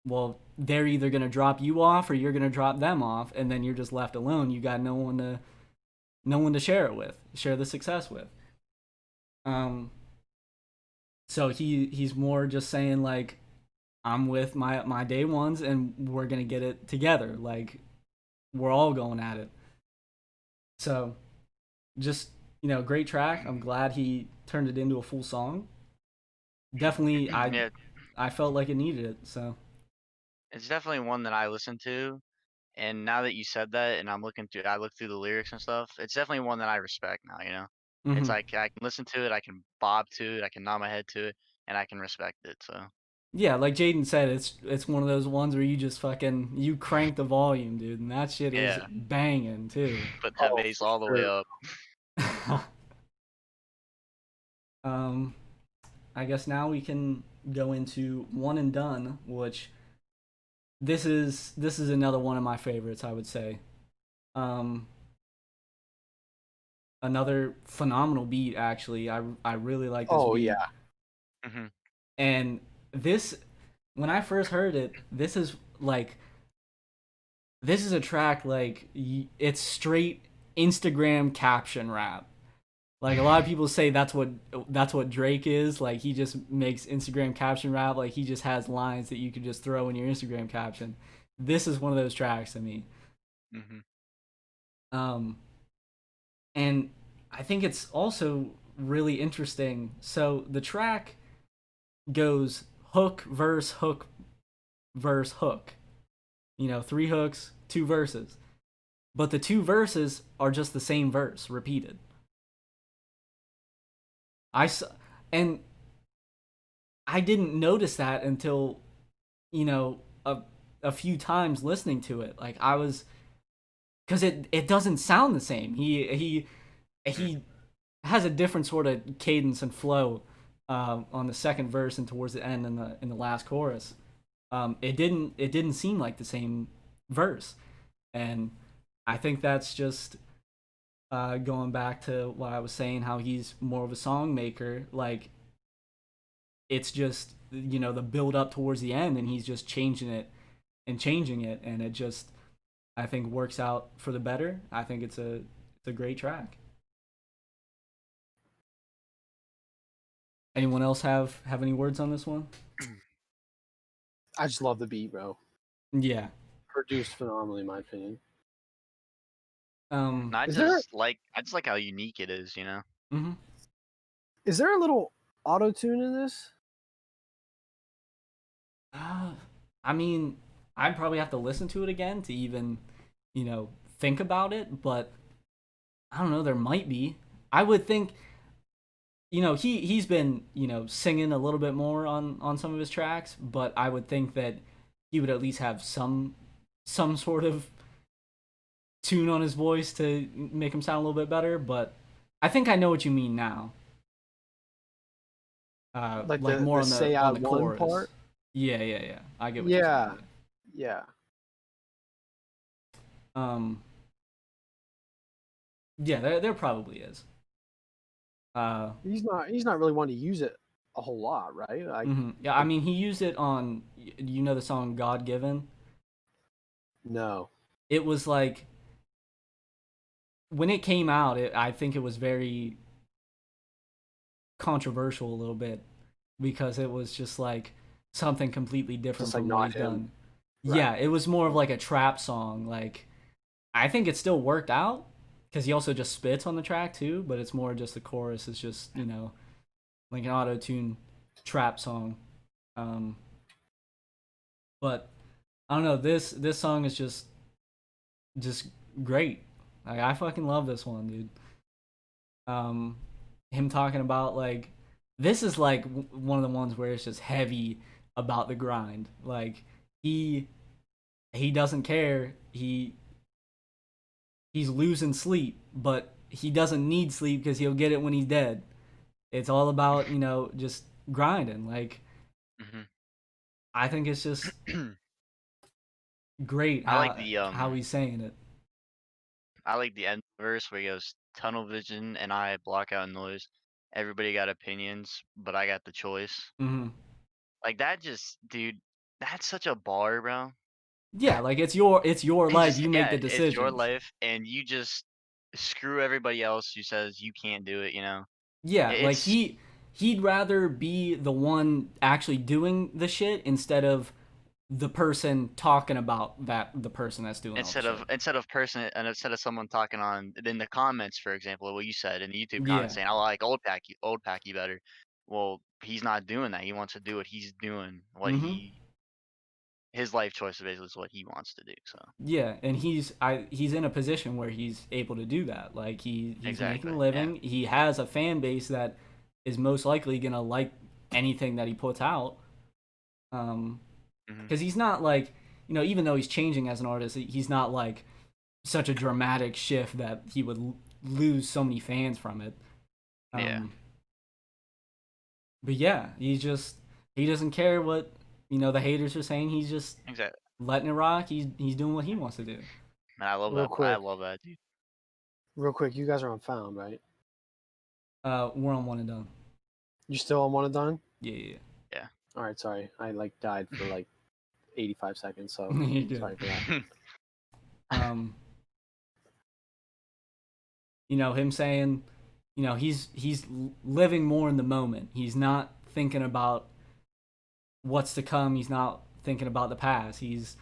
well they're either gonna drop you off or you're gonna drop them off, and then you're just left alone. You got no one to share it with, share the success with. So he's more just saying like, I'm with my day ones and we're gonna get it together. Like we're all going at it. So just great track. I'm glad he turned it into a full song. Definitely, Yeah, I felt like it needed it. So it's definitely one that I listen to. And now that you said that, and I look through the lyrics and stuff. It's definitely one that I respect now. It's mm-hmm. like I can listen to it, I can bob to it, I can nod my head to it, and I can respect it. So Yeah, like Jayden said, it's one of those ones where you just fucking you crank the volume, dude, and that shit is yeah, banging too. put that Oh, bass for all the way sure. up. um, I guess now we can go into One and Done, which this is another one of my favorites, I would say. Um, Another phenomenal beat, actually. I really like this Oh beat, yeah. Hmm. and this when I first heard it, this is a track like it's straight Instagram caption rap. Like a lot of people say that's what Drake is. Like he just makes Instagram caption rap. Like he just has lines that you could just throw in your Instagram caption. This is one of those tracks to me. Hmm. Um, and I think it's also really interesting. So the track goes hook verse hook. Three hooks, two verses. but the two verses are just the same verse repeated. I s- and I didn't notice that until, you know, a few times listening to it. Like I was, because it doesn't sound the same. He has a different sort of cadence and flow on the second verse and towards the end in the last chorus. It didn't seem like the same verse, and I think that's just going back to what I was saying, how he's more of a song maker. Like it's just, the build up towards the end, and he's just changing it, and it just, I think, works out for the better. I think it's a great track. Anyone else have any words on this one? I just love the beat, bro. Yeah. Produced phenomenally, in my opinion. Um. I Is there just like how unique it is, you know. Mhm. is there a little auto tune in this? Uh, I mean, I'd probably have to listen to it again to even, think about it. But I don't know. There might be. I would think. He's been singing a little bit more on some of his tracks, but I would think that he would at least have some sort of tune on his voice to make him sound a little bit better. But I think I know what you mean now. Like Like more the on the say on out the one chorus. part? Yeah, yeah, yeah. I get what you're Yeah. saying. Yeah. Um, yeah, there probably is. He's not really one to use it a whole lot, right? Yeah, I mean, he used it on, the song God Given? No. It was like, when it came out, I think it was very controversial a little bit because it was just like something completely different Just like from what not he's him. done. Right. Yeah, it was more of like a trap song. Like, I think it still worked out because he also just spits on the track too, but it's more just the chorus is just, like an auto tune trap song. Um, but I don't know. This song is just great. Like I fucking love this one, dude. Um, him talking about like this is like one of the ones where it's just heavy about the grind. Like he he doesn't care. He's losing sleep, but he doesn't need sleep because he'll get it when he's dead. It's all about just grinding. Like Hmm. I think it's just great I like how he's saying it. the end verse where he goes, "Tunnel vision and I block out noise. Everybody got opinions, but I got the choice." Hmm. Like that, just dude, that's such a bar, bro. Yeah, like it's your It life. just You make yeah, the it's your decisions. life, and you just screw everybody else who says you can't do it. You know, Yeah, like it's he'd rather be the one actually doing the shit instead of the person talking about the person that's doing all the shit. instead of someone talking on in the comments, for example, what you said in the YouTube comments Yeah. saying, "I like old Packy better." Well, he's not doing that. He wants to do what he's doing, Mhm. his life choice basically is what he wants to do. So Yeah, and he's in a position where he's able to do that. Like he's making a exactly, yeah. living. He has a fan base that is most likely gonna like anything that he puts out. Um, Hmm. because he's not like, even though he's changing as an artist, he's not like such a dramatic shift that he would lose so many fans from it. Yeah, Um, but yeah, he doesn't care what the haters are saying. He's just exactly. letting it rock. He's doing what he wants to do. Man, I love Real that. I quick. love that, dude. Real quick, you guys are on Found, right? We're on one and done. You still on One and Done? Yeah, yeah, Yeah. All right, sorry. I like died for like 85 seconds, so yeah. You're good. sorry for that. Um, him saying, he's living more in the moment. He's not thinking about what's to come. He's not thinking about the past. He's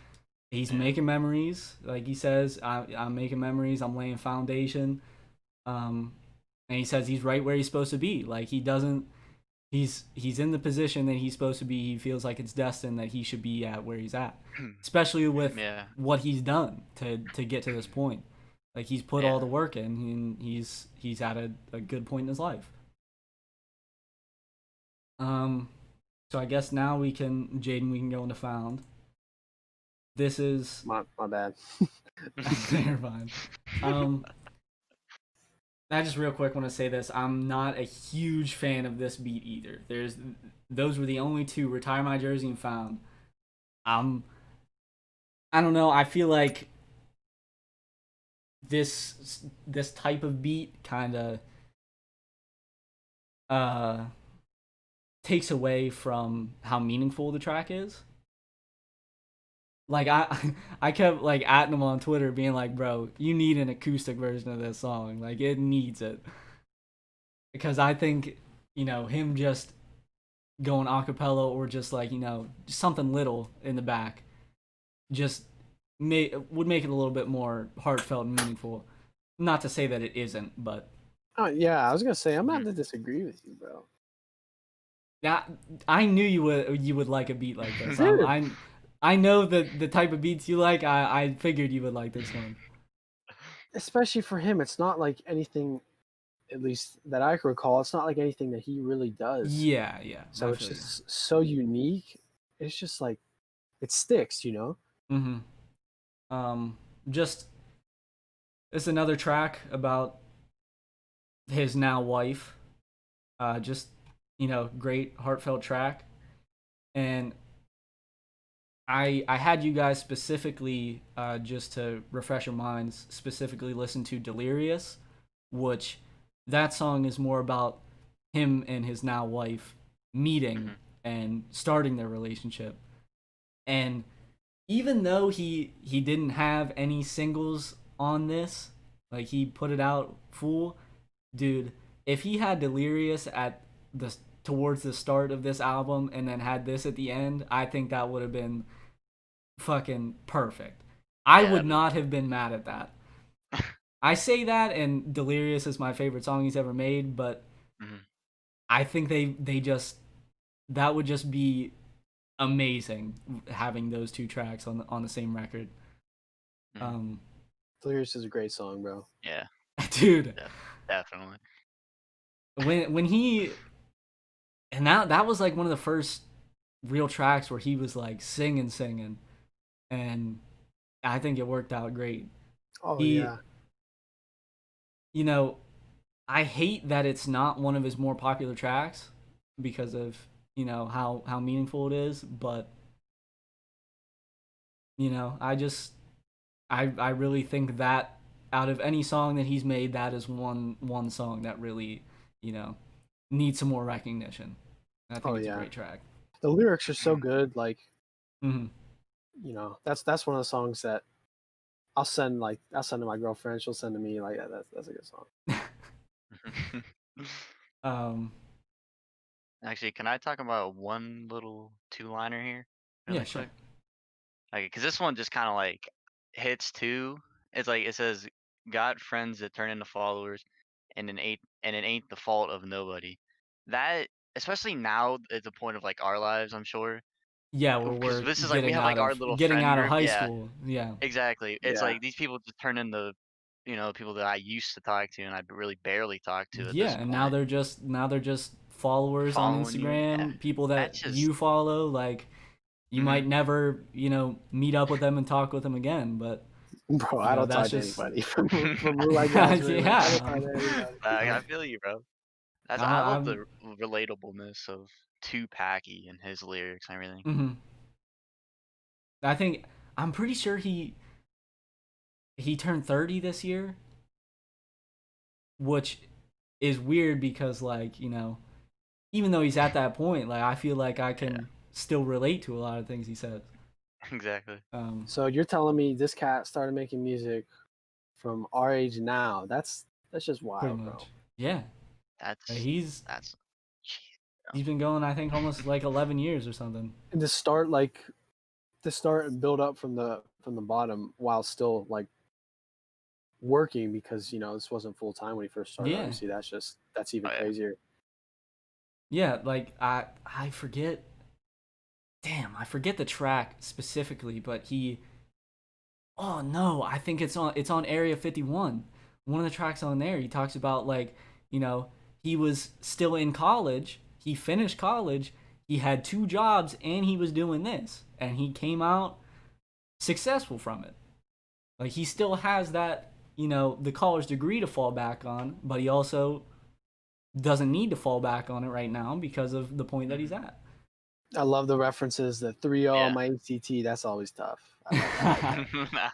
Yeah. making memories, like he says. I'm making memories. I'm laying foundation. Um, and he says he's right where he's supposed to be. Like he doesn't. He's in the position that he's supposed to be. He feels like it's destined that he should be at where he's at, especially with Yeah. what he's done to get to this point. Like he's put all Yeah. the work in, and he's at a good point in his life. Um, so I guess now Jayden, we can go into found. This is My bad. You're fine. Um, I just real quick want to say this. I'm not a huge fan of this beat either. Those were the only two, Retire My Jersey and Found. Um, I don't know. I feel like this type of beat kind of uh takes away from how meaningful the track is. Like I kept like atting him on Twitter, being like, "Bro, you need an acoustic version of this song. Like it needs it." Because I think him just going acapella or just like something little in the back just would make it a little bit more heartfelt and meaningful. Not to say that it isn't, but Oh yeah, I was gonna say I'm not Mhm. to disagree with you, bro. that I knew you would like a beat like this. Dude, I know the type of beats you like. I figured you would like this one. especially for him, it's not like anything, at least that I can recall. It's not like anything that he really does. Yeah, yeah, I So it's feel you. just so unique. It's just like it sticks, you know. Mhm. Just it's another track about his now wife. Just great heartfelt track, and I had you guys specifically just to refresh your minds specifically listen to Delirious, which that song is more about him and his now wife meeting Mhm. and starting their relationship. And even though he didn't have any singles on this, like he put it out full, dude, if he had Delirious at the towards the start of this album and then had this at the end, I think that would have been fucking perfect. I Yeah. would not have been mad at that. I say that, and Delirious is my favorite song he's ever made, but Mhm. I think they just that would just be amazing having those two tracks on the same record. Mhm. Um, Delirious is a great song, bro. Yeah. dude, Definitely. when he and that was like one of the first real tracks where he was like singing, and I think it worked out great. Oh He, yeah. you know, I hate that it's not one of his more popular tracks because of how meaningful it is, but I really think that out of any song that he's made, that is one song that really you know needs some more recognition. I Oh think it's a yeah. great track. The lyrics are so Mhm. good. Like Mm-hmm. that's one of the songs that I'll send to my girlfriend. She'll send to me. Like that's a good song. um, Actually, can I talk about one little two-liner here, yeah, really sure. quick? Okay, because this one just kind of like hits too. It's like it says, "Got friends that turn into followers, and it ain't the fault of nobody." That, especially now at the point of like our lives, I'm sure, Yeah, where because we're this is like we have like our little getting friend out of group. high Yeah, school. Yeah, exactly. It's Yeah. like these people just turn into, people that I used to talk to and I really barely talk to at yeah, this and point. now they're just followers on Following you, yeah. Instagram, people that That's just, you follow. Like you hmm might never meet up with them and talk with them again, but Bro, I don't that's talk to just anybody from Blue Light Jasmine. Like I yeah. don't talk to anybody. I I'm, feel you, bro. I love I'm the relatableness of two Packy and his lyrics and everything. mhm. I think I'm pretty sure he turned 30 this year, which is weird because like even though he's at that point, like I feel like I Yeah, can still relate to a lot of things he says. exactly. So you're telling me this cat started making music from our age now? That's just Pretty wild, bro. much, yeah. That's He's that's Jeez, he's been going, I think, almost like 11 years or something. And to start and build up from the bottom while still like working because this wasn't full time when he first started. Yeah, Obviously, that's even oh yeah. crazier. yeah. Like I forget. Damn, I forget the track specifically, but he Oh no, I think it's on Area 51. One of the tracks on there, he talks about like, you know, he was still in college. He finished college. He had two jobs and he was doing this, and he came out successful from it. Like he still has that, the college degree to fall back on, but he also doesn't need to fall back on it right now because of the point that he's Mhm. at. I love the references. The 3.0 on Yeah. my ACT. That's always tough. I like that.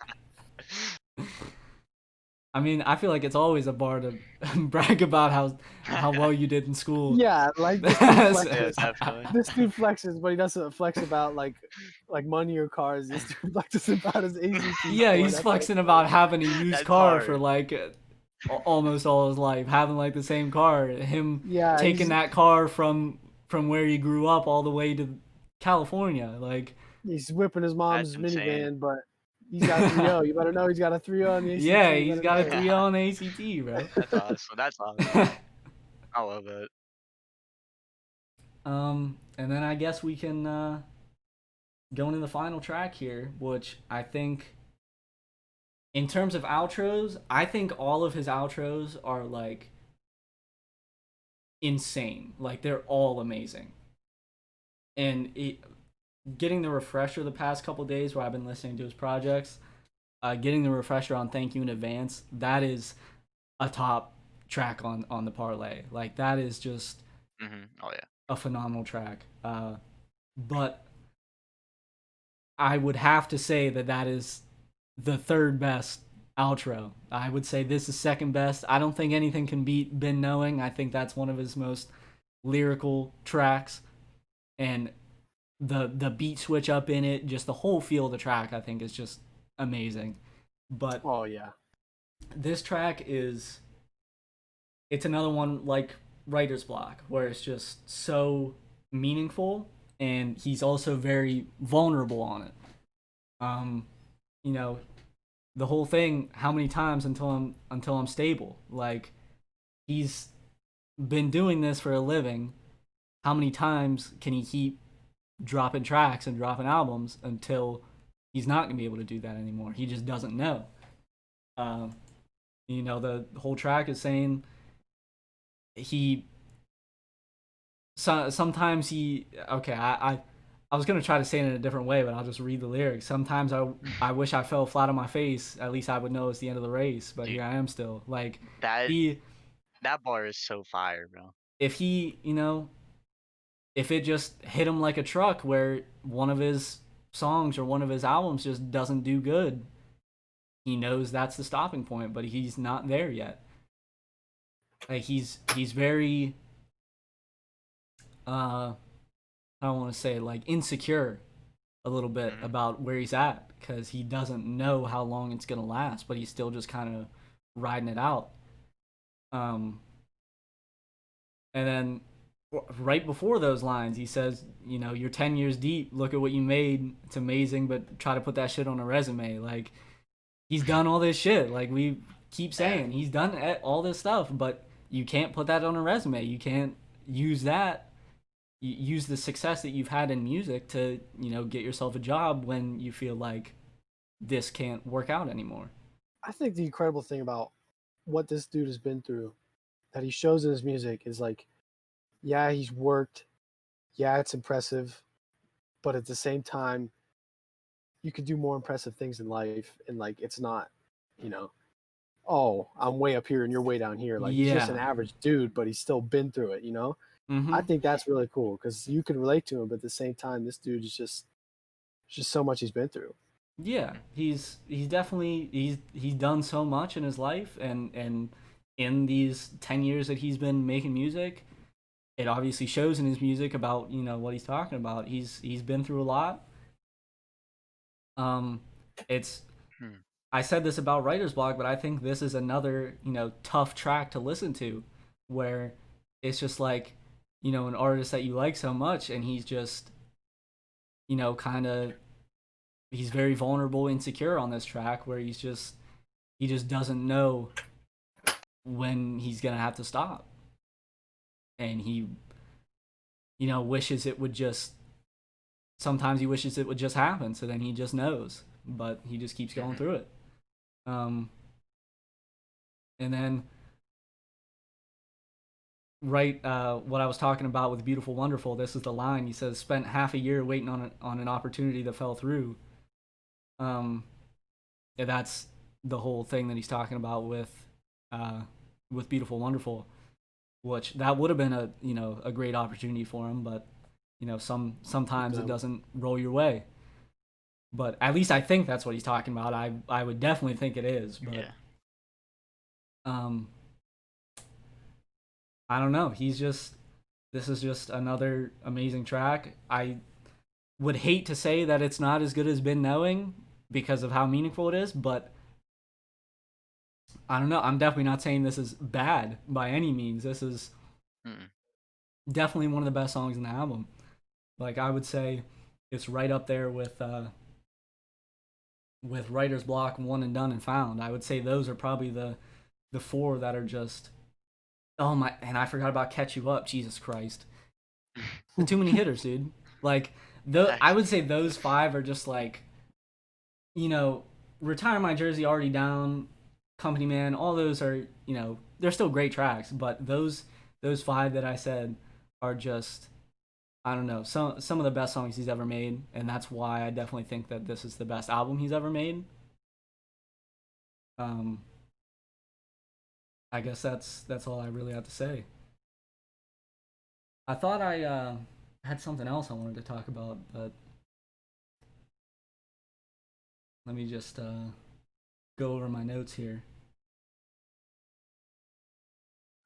I mean, I feel like it's always a bar to brag about how well you did in school. Yeah, like this dude Yeah, flexes. definitely. This dude flexes, but he doesn't flex about like money or cars. This dude flexes about his ACT Yeah, score. he's That's flexing about having a used That's car for hard. like almost all his life, having like the same car. Him yeah. taking that car from where he grew up all the way to California. Like, He's whipping his That's mom's insane. minivan, but he's got a 3.0. You better know he's got a 3.0 on the ACT. yeah, You he's better got a know it. 3 on the ACT, bro. That's awesome. That's awesome. I love it. And then I guess we can go into the final track here, which I think, in terms of outros, I think all of his outros are like insane. Like they're all amazing. And getting the refresher the past couple days where I've been listening to his projects, getting the refresher on "Thank You in Advance," that is a top track on the parlay. Like that is just Oh yeah. a phenomenal track. But I would have to say that is the third best outro. I would say this is second best. I don't think anything can beat Been Knowing. I think that's one of his most lyrical tracks, and the beat switch up in it, just the whole feel of the track, I think is just amazing. But Oh yeah. this track it's another one like Writer's Block, where it's just so meaningful, and he's also very vulnerable on it. Um, you know, the whole thing, how many times until I'm stable? Like he's been doing this for a living. How many times can he keep dropping tracks and dropping albums until he's not gonna be able to do that anymore? He just doesn't know. Um, the whole track is saying he sometimes he okay. I was gonna try to say it in a different way, but I'll just read the lyrics. Sometimes I wish I fell flat on my face. At least I would know it's the end of the race. But Dude, here I am still. Like that he, that bar is so fire, bro. if he, if it just hit him like a truck, where one of his songs or one of his albums just doesn't do good, he knows that's the stopping point. But he's not there yet. Like he's very I don't want to say like insecure a little bit Mhm. about where he's at because he doesn't know how long it's gonna last, but he's still just kind of riding it out. Um, and then right before those lines, he says, "You're 10 years deep. Look at what you made. It's amazing, but try to put that shit on a resume." Like he's done all this shit. Like we keep Yeah. saying, he's done all this stuff, but you can't put that on a resume. You can't use that use the success that you've had in music to get yourself a job when you feel like this can't work out anymore. I think the incredible thing about what this dude has been through that he shows in his music is like, yeah, he's worked. Yeah, it's impressive, but at the same time, you could do more impressive things in life, and like it's not, you know, oh, I'm way up here and you're way down here. Like he's just an Yeah. average dude, but he's still been through it. I Mm-hmm. think that's really cool because you can relate to him, but at the same time, this dude is just so much he's been through. Yeah, he's definitely he's done so much in his life, and in these 10 years that he's been making music, it obviously shows in his music about what he's talking about. He's been through a lot. um it's Hmm. I said this about Writer's Block, but I think this is another, tough track to listen to, where it's just like, an artist that you like so much, and he's just, kind of, he's very vulnerable, insecure on this track, where he just doesn't know when he's gonna have to stop, and he, wishes it would just. Sometimes he wishes it would just happen, so then he just knows. but he just keeps going Mhm. through it. Um, and then right, what I was talking about with Beautiful Wonderful, this is the line. He says, "Spent half a year waiting on an opportunity that fell through." Um, and that's the whole thing that he's talking about uh, with Beautiful Wonderful, which that would have been a great opportunity for him, but sometimes it No. doesn't roll your way. But at least I think that's what he's talking about. I would definitely think it is, but Yeah. um, I don't know. This is just another amazing track. I would hate to say that it's not as good as Been Knowing because of how meaningful it is, but I don't know. I'm definitely not saying this is bad by any means. This is Mm. definitely one of the best songs in the album. Like I would say, it's right up there with Writer's Block, One and Done and Found. I would say those are probably the four that are just oh my. And I forgot about Catch You Up. Jesus Christ, the too many hitters, dude. Like I Facts. would say those five are just like Retire My Jersey, Already Down, Company Man. All those are they're still great tracks, but those five that I said are just I don't know, some of the best songs he's ever made, and that's why I definitely think that this is the best album he's ever made. Um, I guess that's all I really have to say. I thought I had something else I wanted to talk about, but let me just go over my notes here.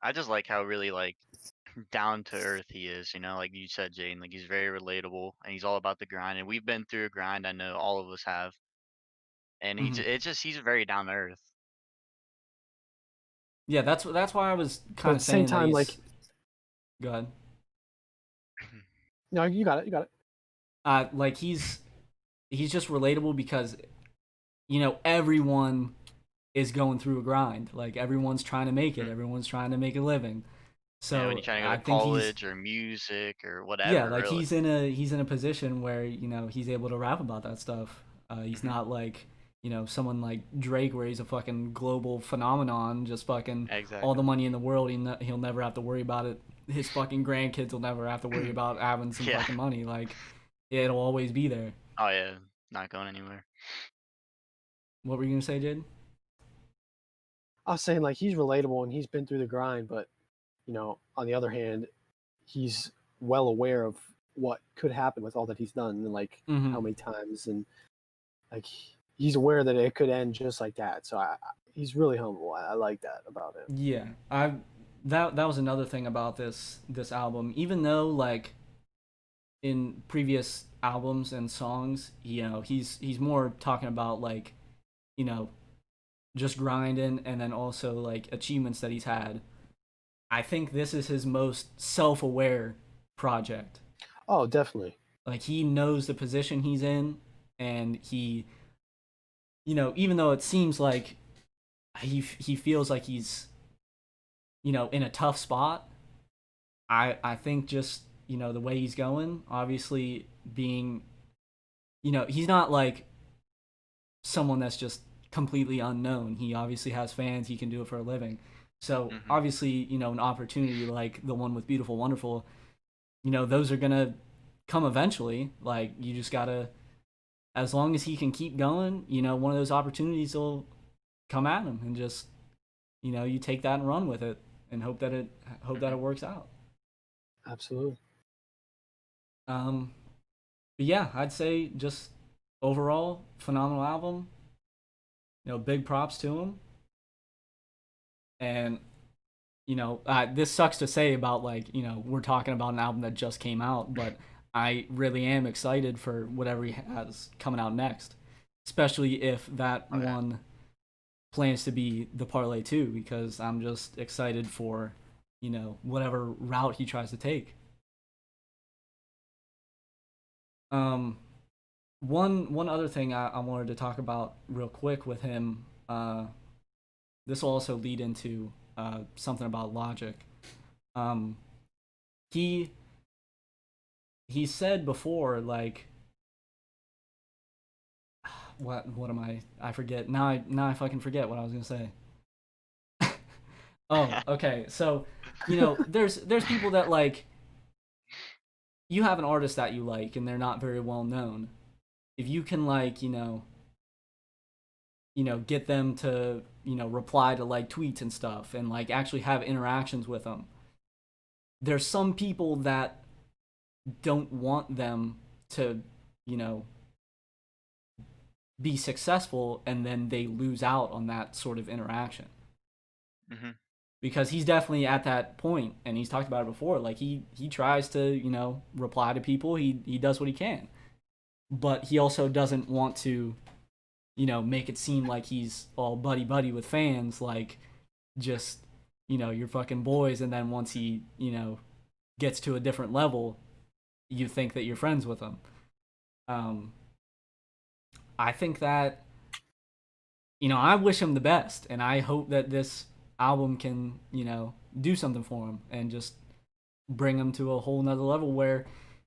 I just like how really like down to earth he is, like you said, Jayden, like he's very relatable and he's all about the grind. And we've been through a grind, I know all of us have. And Hmm. he's very down to earth. Yeah, that's why I was But kind at of the same saying that time, he's like, good. no, you got it. You got it. Like he's just relatable because everyone is going through a grind. Like everyone's trying to make it. Mhm. Everyone's trying to make a living. Yeah, when you're So trying to go I to think he's college or music or yeah, whatever, like really. he's in a position where he's able to rap about that stuff. He's Mhm. not like someone like Drake where he's a fucking global phenomenon, just fucking all the Exactly. money in the world. He'll never have to worry about it. His fucking grandkids will never have to worry about having some Yeah. fucking money. Like it'll always be there. Oh yeah. Not going anywhere. What were you gonna say, Jade? I was saying like he's relatable and he's been through the grind, but on the other hand, he's well aware of what could happen with all that he's done and like Mm-hmm. how many times and like he's aware that it could end just like that. So he's really humble. I like that about him. Yeah, I that was another thing about this album. Even though like in previous albums and songs, he's more talking about like you know just grinding and then also like achievements that he's had. I think this is his most self-aware project. Oh, definitely. Like he knows the position he's in, and he even though it seems like he feels like he's in a tough spot. I think just the way he's going, obviously being he's not like someone that's just completely unknown. He obviously has fans. He can do it for a living. So Mhm. obviously, an opportunity like the one with Beautiful Wonderful, those are gonna come eventually. Like you just gotta, as long as he can keep going, one of those opportunities will come at him, and just you take that and run with it, and hope that it Mhm. works out. Absolutely. Um, but yeah, I'd say just overall phenomenal album. Big props to him. And this sucks to say about like we're talking about an album that just came out, but I really am excited for whatever he has coming out next, especially if that Oh yeah. one plans to be the parlay too, because I'm just excited for whatever route he tries to take. Um, one other thing I wanted to talk about real quick with him. This will also lead into something about Logic. Um, he he said before, like, what am I forget. Now I fucking forget what I was going to say. Oh, okay. So, there's people that like you have an artist that you like and they're not very well known. If you can like, get them to, reply to like tweets and stuff and like actually have interactions with them. There's some people that don't want them to, you know, be successful and then they lose out on that sort of interaction. Hmm. Because he's definitely at that point and he's talked about it before. Like he tries to, reply to people. He does what he can. But he also doesn't want to, make it seem like he's all buddy buddy with fans, like just, you're fucking boys, and then once he, gets to a different level, you think that you're friends with him. Um, I think that, I wish him the best, and I hope that this album can, do something for him and just bring him to a whole nother level where,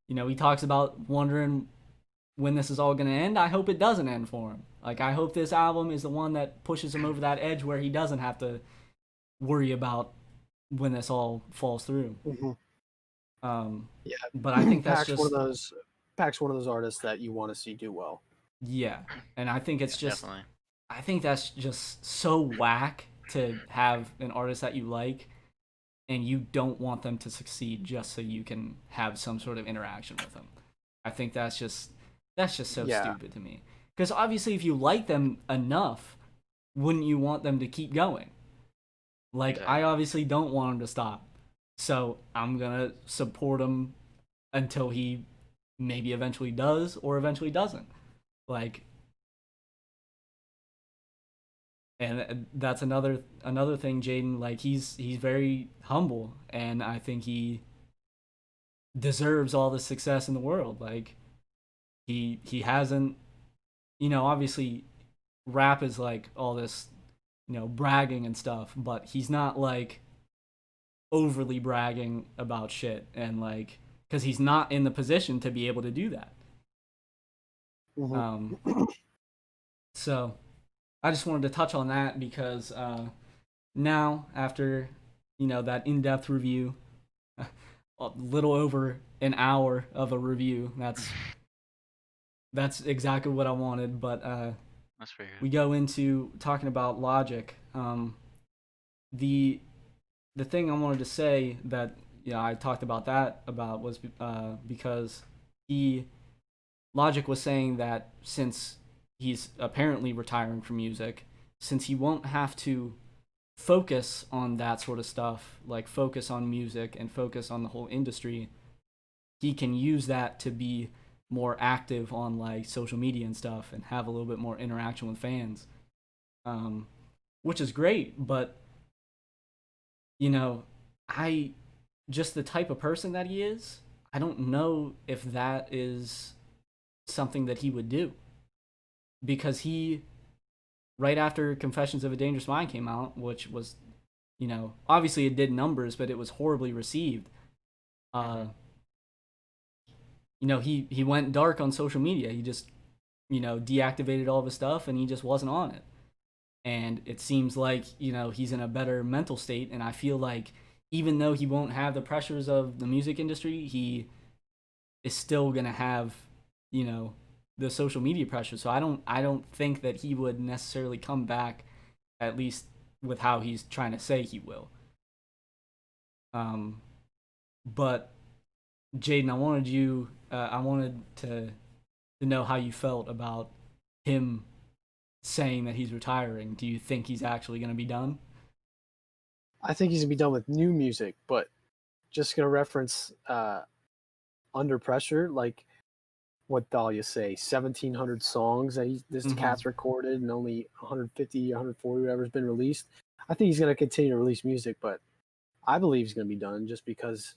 he talks about wondering when this is all going to end. I hope it doesn't end for him. Like, I hope this album is the one that pushes him over that edge where he doesn't have to worry about when this all falls through. Mm-hmm. Yeah, but I think that's Pack's just one of those artists that you want to see do well. yeah, and I think it's Yeah, just definitely. I think that's just so whack to have an artist that you like and you don't want them to succeed just so you can have some sort of interaction with them. I think that's just so Yeah. stupid to me. Because obviously, if you like them enough, wouldn't you want them to keep going? Like, I Exactly. obviously don't want him to stop, so I'm gonna support him until he maybe eventually does or eventually doesn't. Like, and that's another thing, Jayden. Like, he's very humble, and I think he deserves all the success in the world. Like, he hasn't, obviously rap is like all this, bragging and stuff, but he's not like overly bragging about shit and like because he's not in the position to be able to do that. Mm-hmm. Um, so I just wanted to touch on that because now after that in-depth review, a little over an hour of a review, that's exactly what I wanted. But That's pretty we good. go into talking about Logic. The the thing I wanted to say that I talked about that about was because he Logic was saying that since he's apparently retiring from music, since he won't have to focus on that sort of stuff, like focus on music and focus on the whole industry, he can use that to be more active on like social media and stuff and have a little bit more interaction with fans, um, which is great. But you know, I just the type of person that he is. I don't know if that is something that he would do because he right after Confessions of a Dangerous Mind came out, which was obviously it did numbers, but it was horribly received. Uh, Hmm. he went dark on social media. He just deactivated all of his stuff and he just wasn't on it. And it seems like he's in a better mental state. And I feel like even though he won't have the pressures of the music industry, he is still gonna have you know the social media pressure. So I don't think that he would necessarily come back, at least with how he's trying to say he will. Um, but Jayden, I wanted to know how you felt about him saying that he's retiring. Do you think he's actually going to be done? I think he's gonna be done with new music, but just gonna reference Under Pressure, like what Dahlia say, 1,700 songs that this Mm-hmm. cat's recorded and only 150, 140, whatever's been released. I think he's gonna continue to release music, but I believe he's gonna be done just because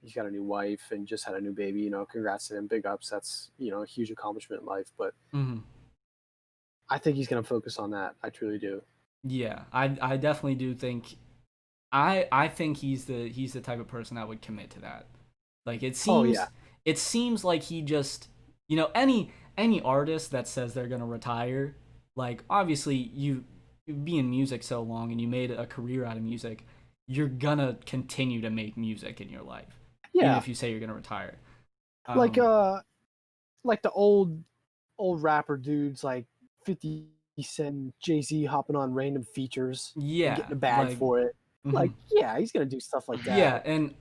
he's got a new wife and just had a new baby. Congrats to him, big ups. That's a huge accomplishment in life. But Mm-hmm. I think he's gonna focus on that. I truly do. Yeah, I definitely do think I think he's the type of person that would commit to that. Like Oh yeah. it seems like he just any any artist that says they're gonna retire, like obviously you be in music so long and you made a career out of music, you're gonna continue to make music in your life, even Yeah, if you say you're gonna retire. like Um, like the old rapper dudes like 50 Cent, Jay-Z hopping on random features and yeah, getting a bag like, for it. mhm. Like, yeah, he's gonna do stuff like Yeah, that. and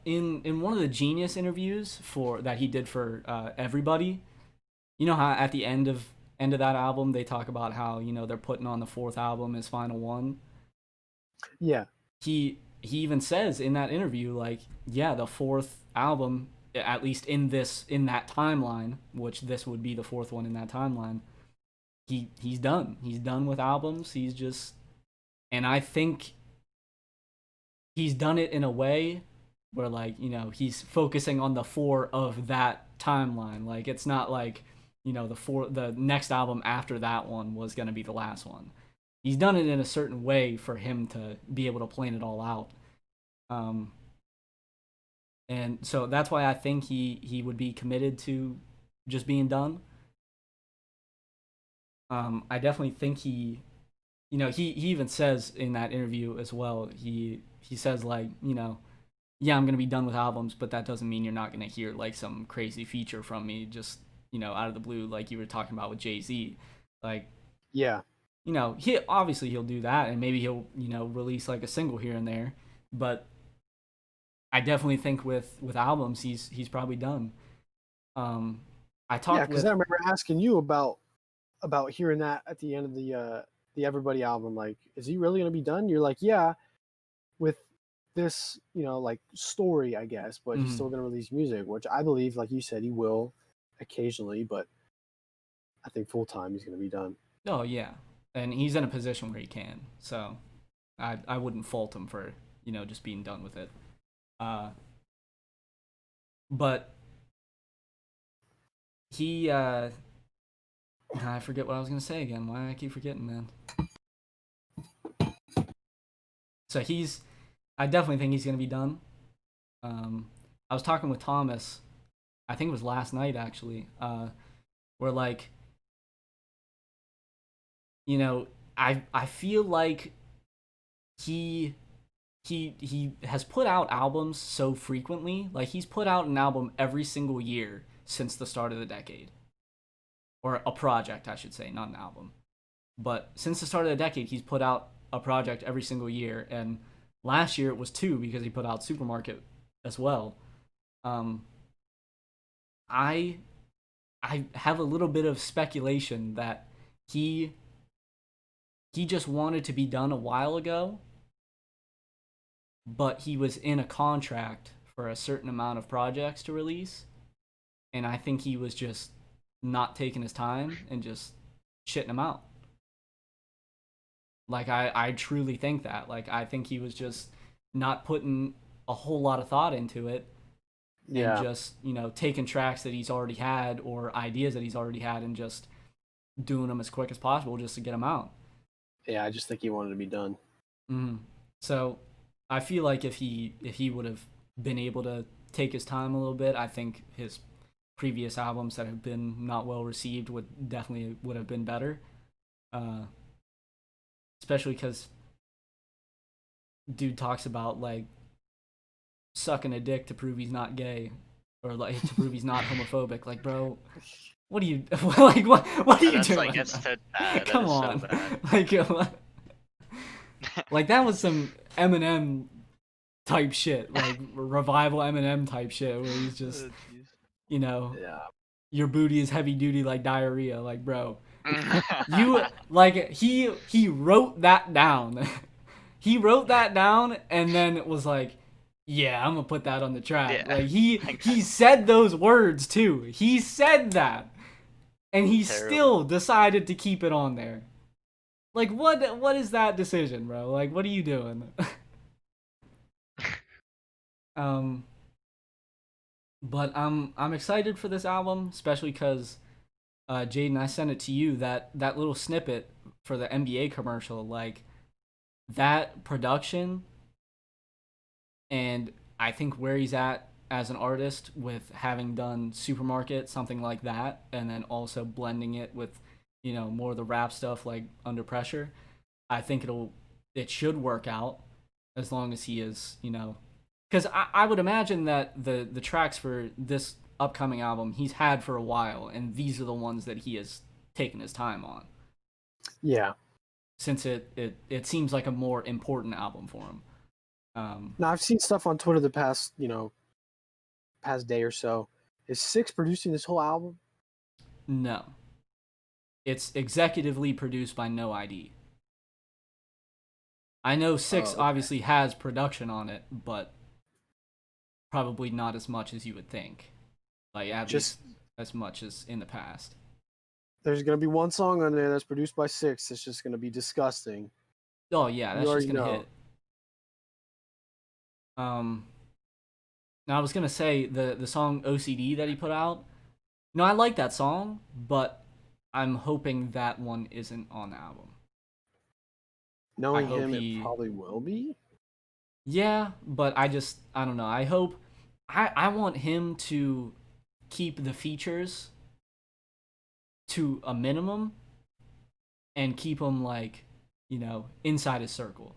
in one of the Genius interviews for that he did for Everybody, you know how at the end of that album they talk about how they're putting on the fourth album as final one. Yeah, He even says in that interview, like, yeah, the fourth album, at least in that timeline, which this would be the fourth one in that timeline, he's done. He's done with albums. He's just, and I think he's done it in a way where, like, he's focusing on the four of that timeline. Like, it's not like the next album after that one was going to be the last one. He's done it in a certain way for him to be able to plan it all out. um and so that's why I think he would be committed to just being done. I definitely think he even says in that interview as well, he says, like, yeah, I'm gonna be done with albums, but that doesn't mean you're not gonna hear like some crazy feature from me just out of the blue, like you were talking about with Jay-Z. Like, yeah, he'll do that, and maybe he'll release like a single here and there, but I definitely think with albums he's probably done. Um, I yeah. talked Because I with remember asking you about hearing that at the end of the Everybody album. Like, is he really gonna be done? You're like, yeah, with this, like story, I guess, but he's mhm. still gonna release music, which I believe, like you said, he will occasionally, but I think full time he's gonna be done. Oh yeah, and he's in a position where he can, so I wouldn't fault him for just being done with it. Uh, but he I forget what I was gonna say again. Why do I keep forgetting, man? So I definitely think he's gonna be done. Um, I was talking with Thomas, I think it was last night actually. Where, like, you know, I feel like he he has put out albums so frequently. Like, he's put out an album every single year since the start of the decade, or a project, I should say, not an album. But since the start of the decade, he's put out a project every single year, and last year it was two because he put out Supermarket as well. Um, I I have a little bit of speculation that he he just wanted to be done a while ago, but he was in a contract for a certain amount of projects to release, and I think he was just not taking his time and just shitting them out. Like, I truly think that. Like, I think he was just not putting a whole lot of thought into it, and Yeah, just taking tracks that he's already had or ideas that he's already had and just doing them as quick as possible just to get them out. yeah. I just think he wanted to be done. So I feel like if he would have been able to take his time a little bit, I think his previous albums that have been not well received would have been better. Uh, Especially because dude talks about, like, sucking a dick to prove he's not gay, or like to prove he's not homophobic. Like, bro, what are you like? What are you That's doing? like that's so bad. That Come is so on, bad. like, like that was some Eminem type shit, like revival Eminem type shit, where he's just, Oh, jeez. you know, Yeah, your booty is heavy duty like diarrhea. Like, bro, you like he wrote that down. He wrote that down and then it was like, yeah, I'm gonna put that on the track. Yeah. Like, he said those words too. He said that, and he Terrible. still decided to keep it on there. Like, what is that decision, bro? Like, what are you doing? um, but I'm excited for this album, especially because Jayden, I sent it to you, that little snippet for the NBA commercial. Like, that production, and I think where he's at as an artist with having done Supermarket, something like that, and then also blending it with, more of the rap stuff like Under Pressure. I think it should work out as long as he is, because I would imagine that the tracks for this upcoming album he's had for a while, and these are the ones that he has taken his time on. Yeah. Since it seems like a more important album for him. Now I've seen stuff on Twitter the past past day or so. Is Six producing this whole album? No, it's executively produced by No ID. I know Six Okay. obviously has production on it, but probably not as much as you would think. Like at least as much as in the past. There's gonna be one song on there that's produced by Six. It's just gonna be disgusting. Oh yeah, You that's just already gonna know. hit. Now I was gonna say the song OCD that he put out. No, I like that song, but I'm hoping that one isn't on the album. I Knowing hope him, it he. probably will be. Yeah, but I don't know. I hope I want him to keep the features to a minimum and keep them like, inside his circle.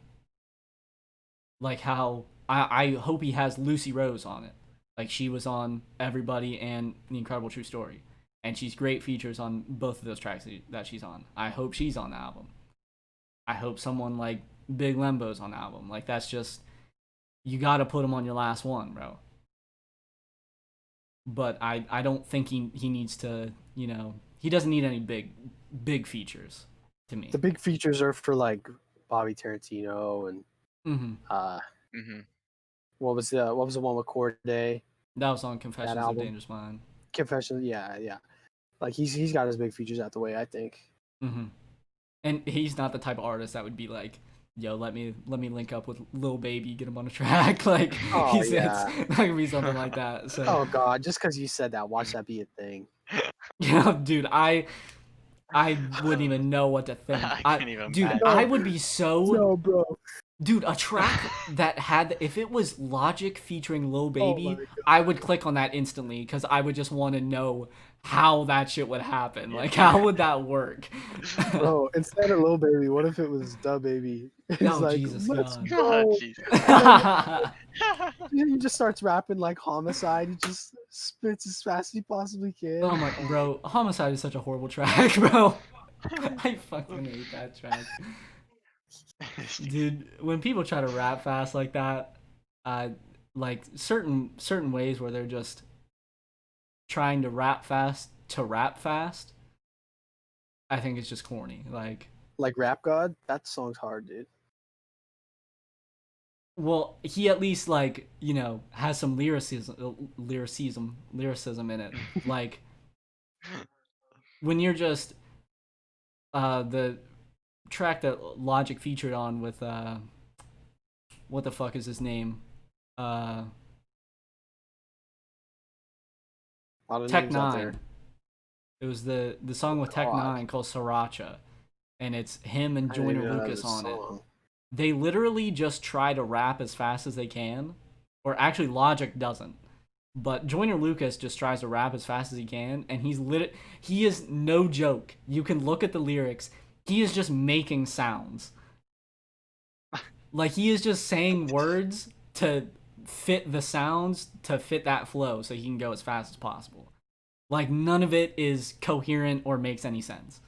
Like how I hope he has Lucy Rose on it. Like she was on Everybody and The Incredible True Story. And she's great features on both of those tracks that she's on. I hope she's on the album. I hope someone like Big Lembo's on the album. Like that's just, you gotta put him on your last one, bro. But I don't think he needs to, he doesn't need any big features to me. The big features are for like Bobby Tarantino and what was the one with Corday? That was on Confessions of a album. Dangerous Mind. Confessions, yeah. Like he's got his big features out the way, I think. And he's not the type of artist that would be like, yo, let me link up with Lil Baby, get him on a track. Like, it's not gonna be something like that. So. Oh god, just because you said that, watch that be a thing. Yeah, dude, I wouldn't even know what to think. I would be so. No, bro. Dude, a track that had, if it was Logic featuring Lil Baby, I would click on that instantly because I would just want to know how that shit would happen. Like, how would that work? Bro, instead of Lil Baby, what if it was Da Baby? It's like, Jesus let's God. go. Jesus. He just starts rapping like Homicide. He just spits as fast as he possibly can. Oh my, bro, Homicide is such a horrible track, bro. I fucking hate that track. Dude, when people try to rap fast like that, like certain ways where they're just trying to rap fast, I think it's just corny. Like Rap God, that song's hard, dude. Well, he at least like, has some lyricism in it. Like when you're just the track that Logic featured on with what the fuck is his name? Tech Nine. It was the song with Tech Nine called Sriracha, and it's him and Joyner Lucas on it. They literally just try to rap as fast as they can, or actually Logic doesn't, but Joyner Lucas just tries to rap as fast as he can, and he is no joke. You can look at the lyrics. He is just making sounds. Like he is just saying words to fit the sounds to fit that flow so he can go as fast as possible. Like none of it is coherent or makes any sense.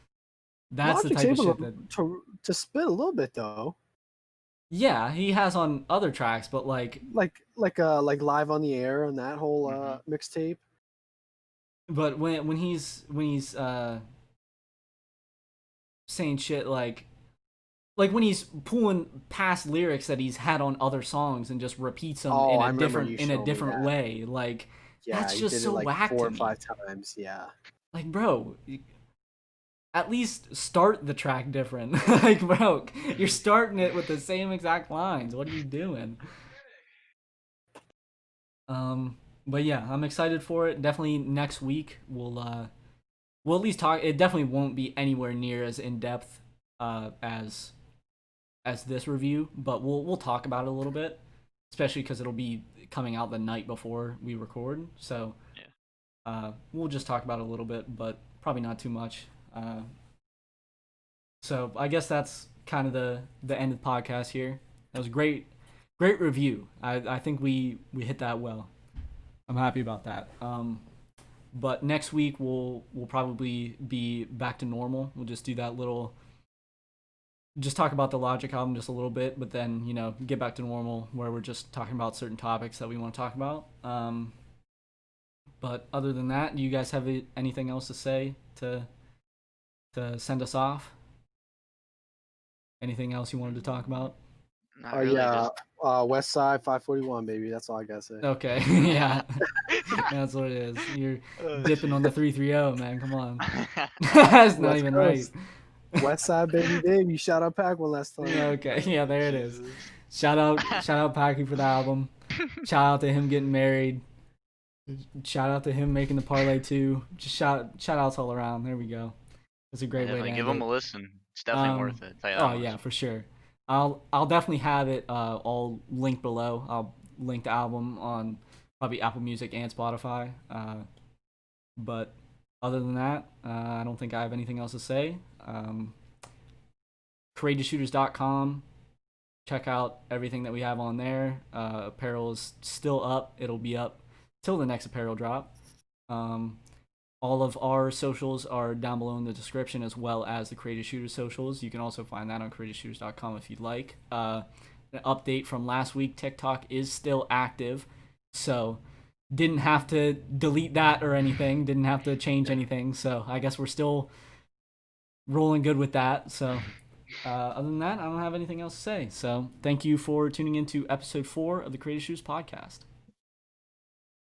That's Logic's the type of shit that to spit a little bit though. Yeah, he has on other tracks, but like Live on the Air and that whole mixtape. But when he's saying shit like when he's pulling past lyrics that he's had on other songs and just repeats them in a different way, like that's just so whack to me. 4 or 5 times, yeah. Like, bro, at least start the track different. Like, bro, you're starting it with the same exact lines. What are you doing? But yeah, I'm excited for it. Definitely next week we'll at least talk. It definitely won't be anywhere near as in depth as this review, but we'll talk about it a little bit. especially because it'll be coming out the night before we record. So we'll just talk about it a little bit, but probably not too much. So I guess that's kind of the end of the podcast here. That was a great review. I think we hit that well. I'm happy about that. But next week we'll probably be back to normal. We'll just do that little, just talk about the Logic album just a little bit, but then get back to normal where we're just talking about certain topics that we want to talk about. But other than that, do you guys have anything else to say to send us off? Anything else you wanted to talk about? Not really. Yeah, West Side 541, baby. That's all I gotta say. Okay, yeah, that's what it is. You're dipping on the 330, man. Come on, that's not West even Coast. right. West Side, baby. Shout out Pack one last time. Okay, yeah, there it is. Shout out Packy for the album. Shout out to him getting married. Shout out to him making the parlay too. Just shout outs all around. There we go. It's a great way to give end him it. a listen. It's definitely worth it. Oh yeah, for sure. I'll definitely have it all linked below. I'll link the album on probably Apple Music and Spotify. But other than that, I don't think I have anything else to say. CourageousShooters.com. Check out everything that we have on there. Apparel is still up. It'll be up till the next apparel drop. All of our socials are down below in the description, as well as the Courageous Shooters socials. You can also find that on CourageousShooters.com if you'd like. An update from last week, TikTok is still active, so didn't have to delete that or anything, didn't have to change anything, so I guess we're still rolling good with that. So other than that, I don't have anything else to say. So thank you for tuning into episode 4 of the Courageous Shooters podcast.